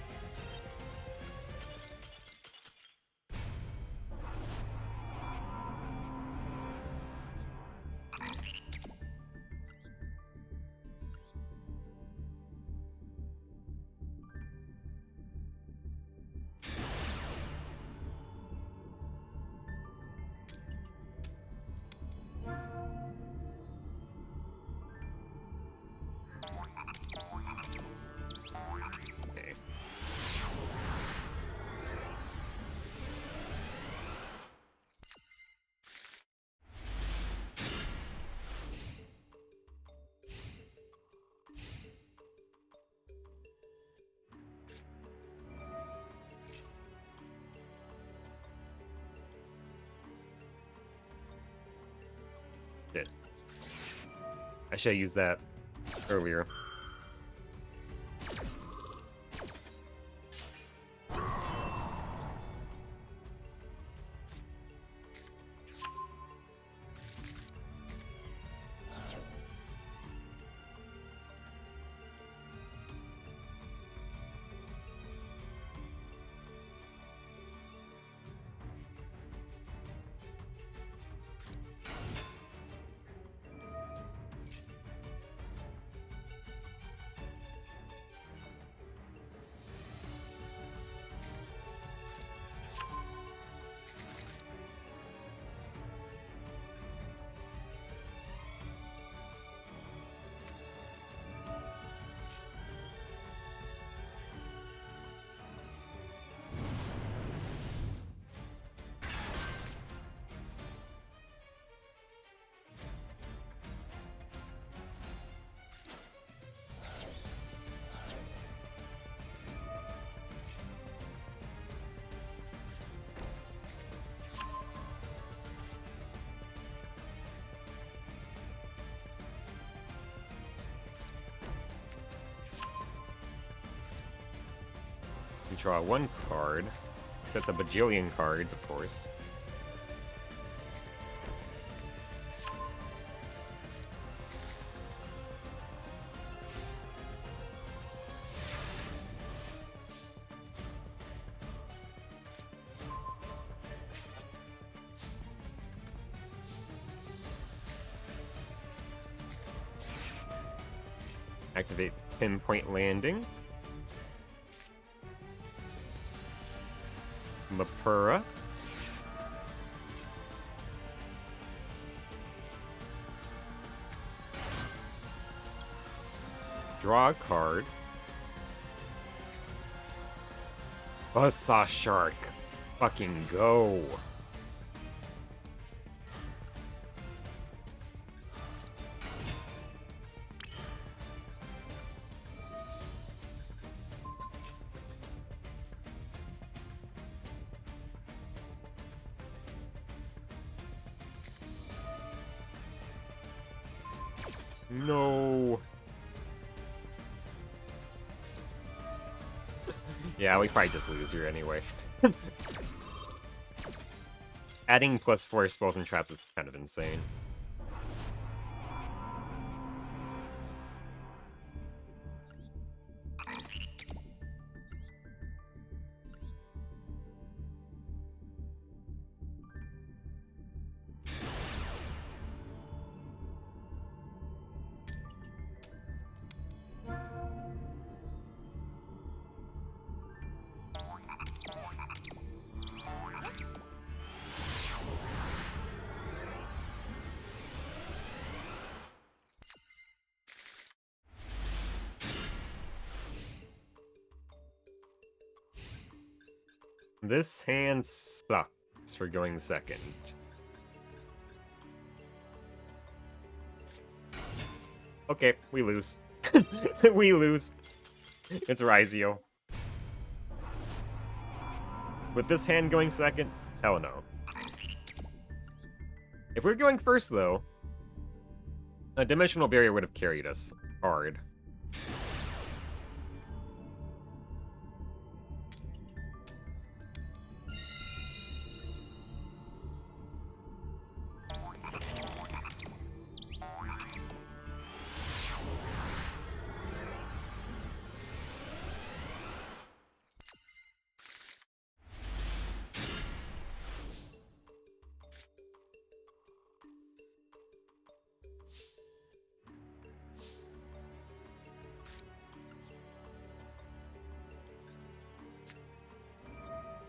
Shit. I should have used that earlier. You draw one card. Sets a bajillion cards, of course. Activate Pinpoint Landing. Lapura. Draw a card. Buzzsaw Shark. Fucking go. No. Yeah, we probably just lose here anyway. Adding +4 spells and traps is kind of insane. This hand sucks for going second. Okay, we lose. We lose. It's Raizio. With this hand going second, hell no. If we're going first, though, a Dimensional Barrier would have carried us hard.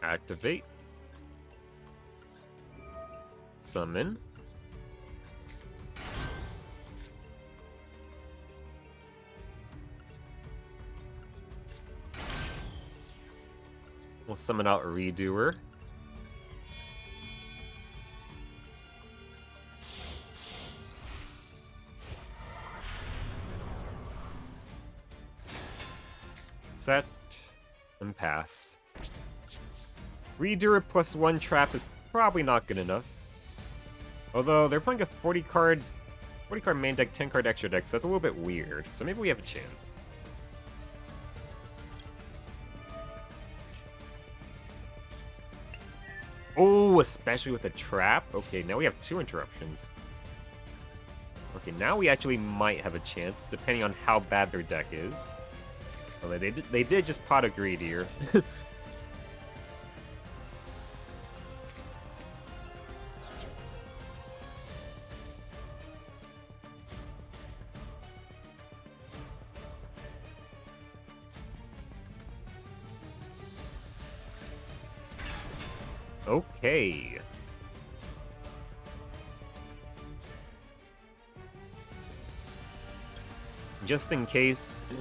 Activate. Summon. We'll summon out a Redoer. Set and pass. Redoer +1 trap is probably not good enough. Although they're playing a 40 card main deck, 10 card extra deck, so that's a little bit weird. So maybe we have a chance. Oh, especially with a trap. Okay, now we have 2 interruptions. Okay, now we actually might have a chance, depending on how bad their deck is. Well, they did just pot a greed here. Okay. Just in case...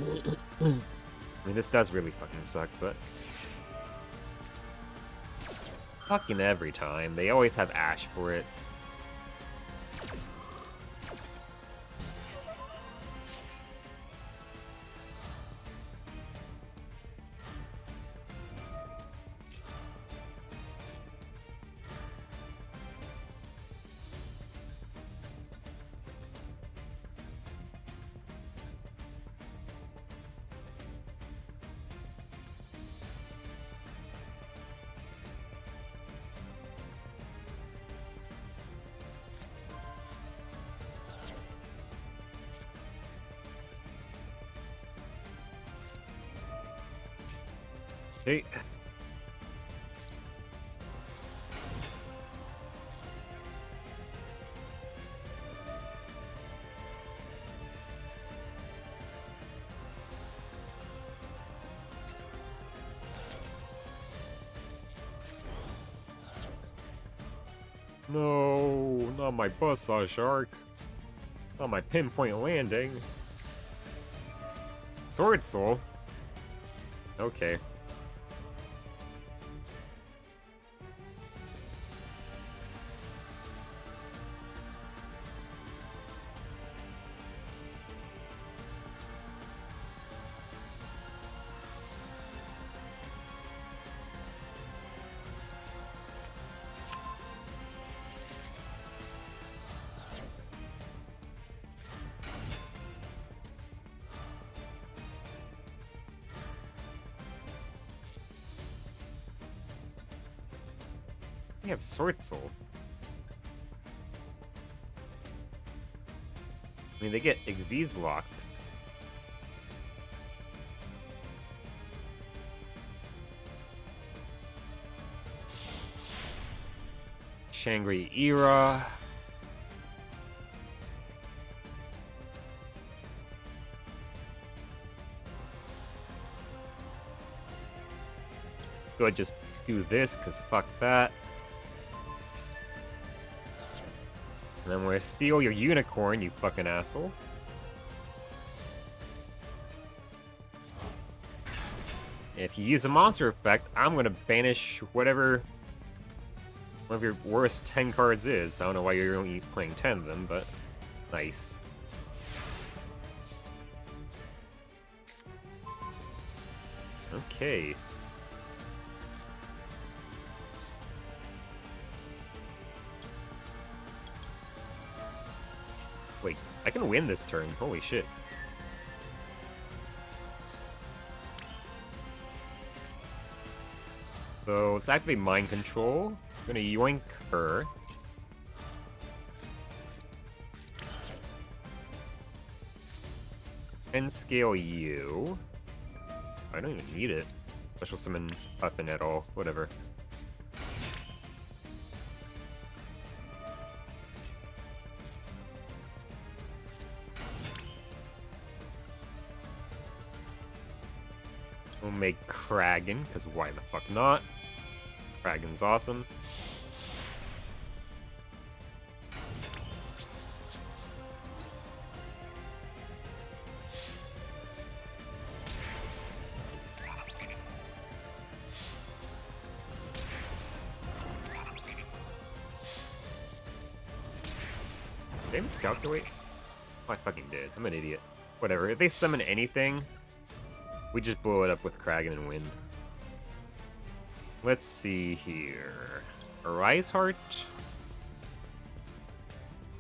I mean, this does really fucking suck, but... Fucking every time. They always have Ash for it. Hey. No, not my buzzsaw shark. Not my Pinpoint Landing. Sword Soul. Okay. We have Sword Soul. I mean, they get Xyz locked. Shangri-Era. Let's go ahead and just do this, because fuck that. And then we're gonna steal your unicorn, you fucking asshole. If you use a monster effect, I'm gonna banish whatever one of your worst 10 cards is. I don't know why you're only playing 10 of them, but nice. Okay. Wait, I can win this turn. Holy shit. So let's activate Mind Control. I'm gonna yoink her. And scale you. I don't even need it. Special summon Puffin at all. Whatever. We'll make Kragen, because why the fuck not? Kragen's awesome. Did I miscalculate? Oh, I fucking did. I'm an idiot. Whatever. If they summon anything, we just blow it up with Kragen and win. Let's see here. Arise Heart.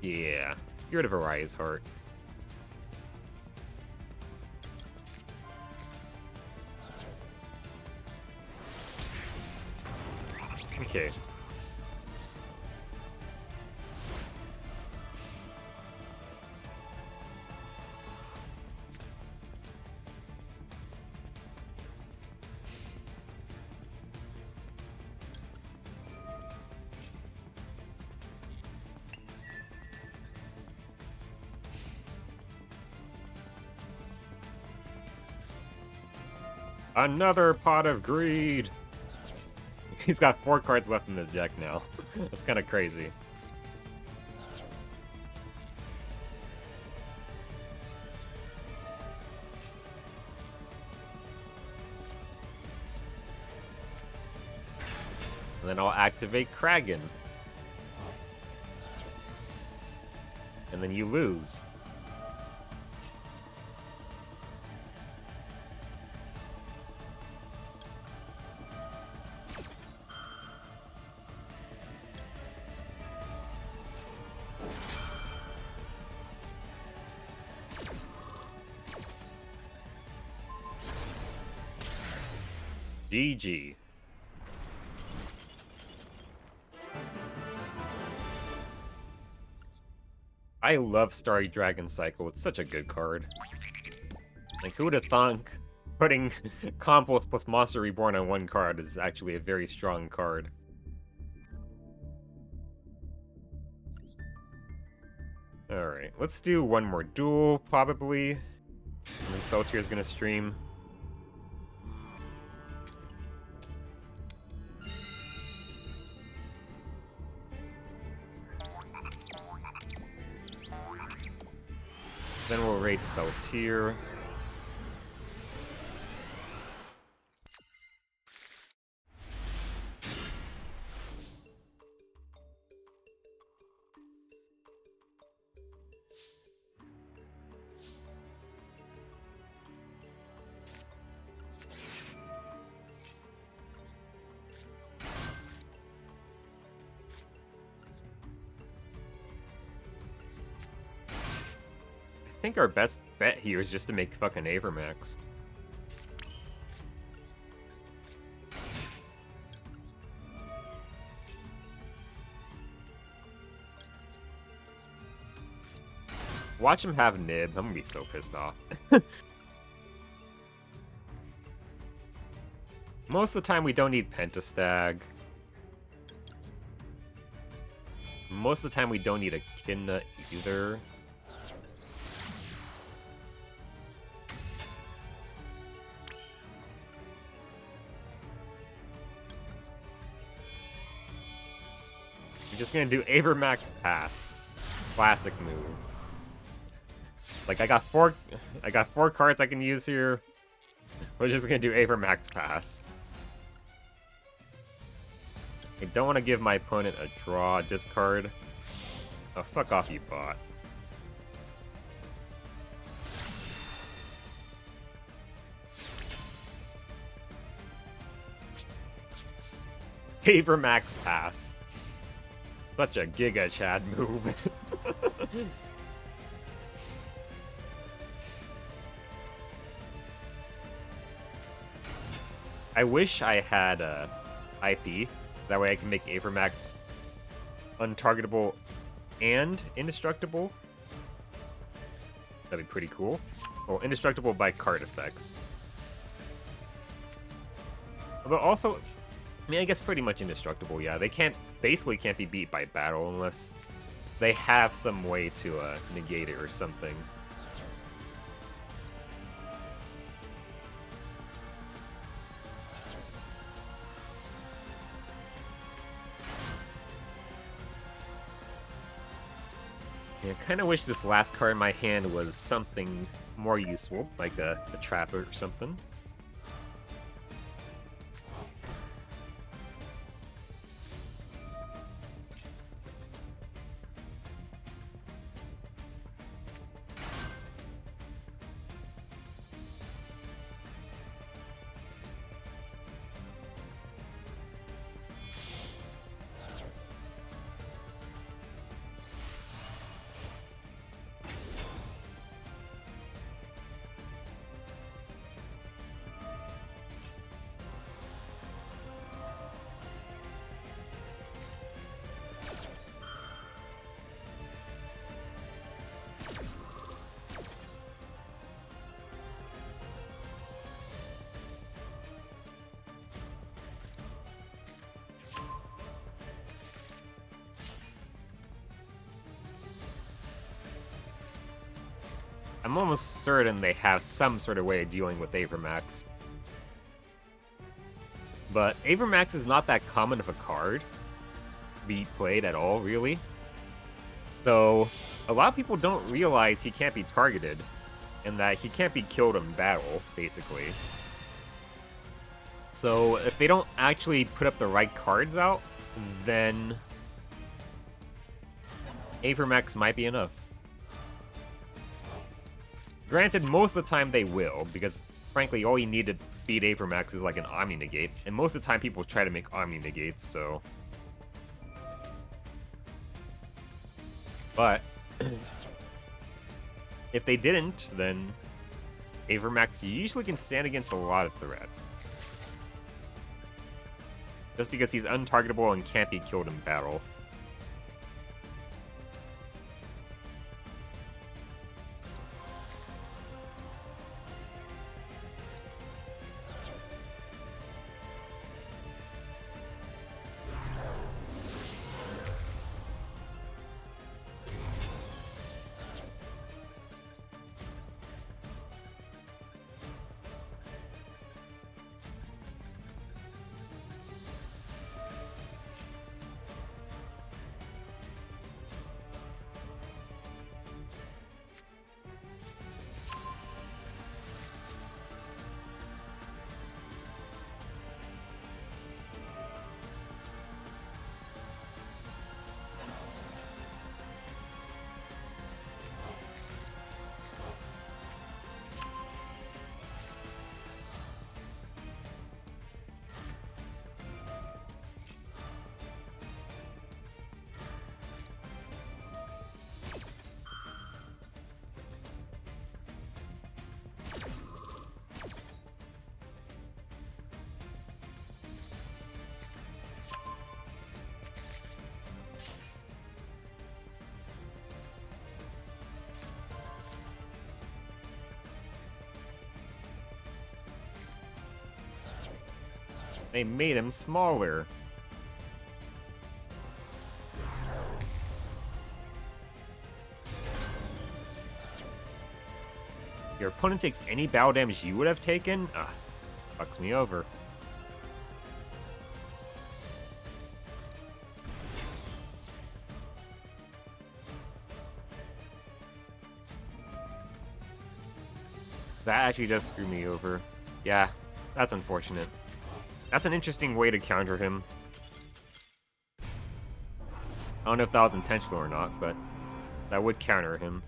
Yeah. Get rid of Aria's Heart. Okay. Another Pot of Greed! He's got 4 cards left in the deck now. That's kind of crazy. And then I'll activate Kragan. And then you lose. GG. I love Starry Dragon Cycle. It's such a good card. Like, who would have thunk putting Compost plus Monster Reborn on one card is actually a very strong card. Alright, let's do one more duel, probably. And then Soltier's gonna stream. Then we'll raid Saltier. I think our best bet here is just to make fucking Avermax. Watch him have Nib. I'm gonna be so pissed off. Most of the time we don't need Pentastag. Most of the time we don't need Echidna either. I'm just gonna do Avermax Pass. Classic move. Like I got four cards I can use here. We're just gonna do Avermax Pass. I don't want to give my opponent a draw discard. Oh, fuck off, you bot. Avermax Pass. Such a Giga Chad move. I wish I had IP. That way I can make Avermax untargetable and indestructible. That'd be pretty cool. Well, indestructible by card effects. But also, I mean, I guess pretty much indestructible, yeah. They basically can't be beat by battle unless they have some way to negate it or something. Yeah, I kind of wish this last card in my hand was something more useful, like a trap or something. I'm almost certain they have some sort of way of dealing with Avermax. But Avermax is not that common of a card to be played at all, really. So, a lot of people don't realize he can't be targeted, and that he can't be killed in battle, basically. So, if they don't actually put up the right cards out, then Avermax might be enough. Granted, most of the time they will, because frankly, all you need to beat Avermax is like an Omni Negate, and most of the time people try to make Omni Negates, so... But, if they didn't, then Avermax usually can stand against a lot of threats. Just because he's untargetable and can't be killed in battle. They made him smaller. Your opponent takes any battle damage you would have taken? Ah, fucks me over. That actually does screw me over. Yeah, that's unfortunate. That's an interesting way to counter him. I don't know if that was intentional or not, but that would counter him.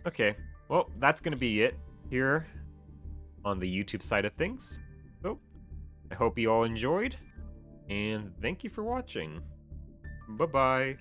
Okay, well, that's gonna be it here on the YouTube side of things. So, I hope you all enjoyed, and thank you for watching. Bye-bye.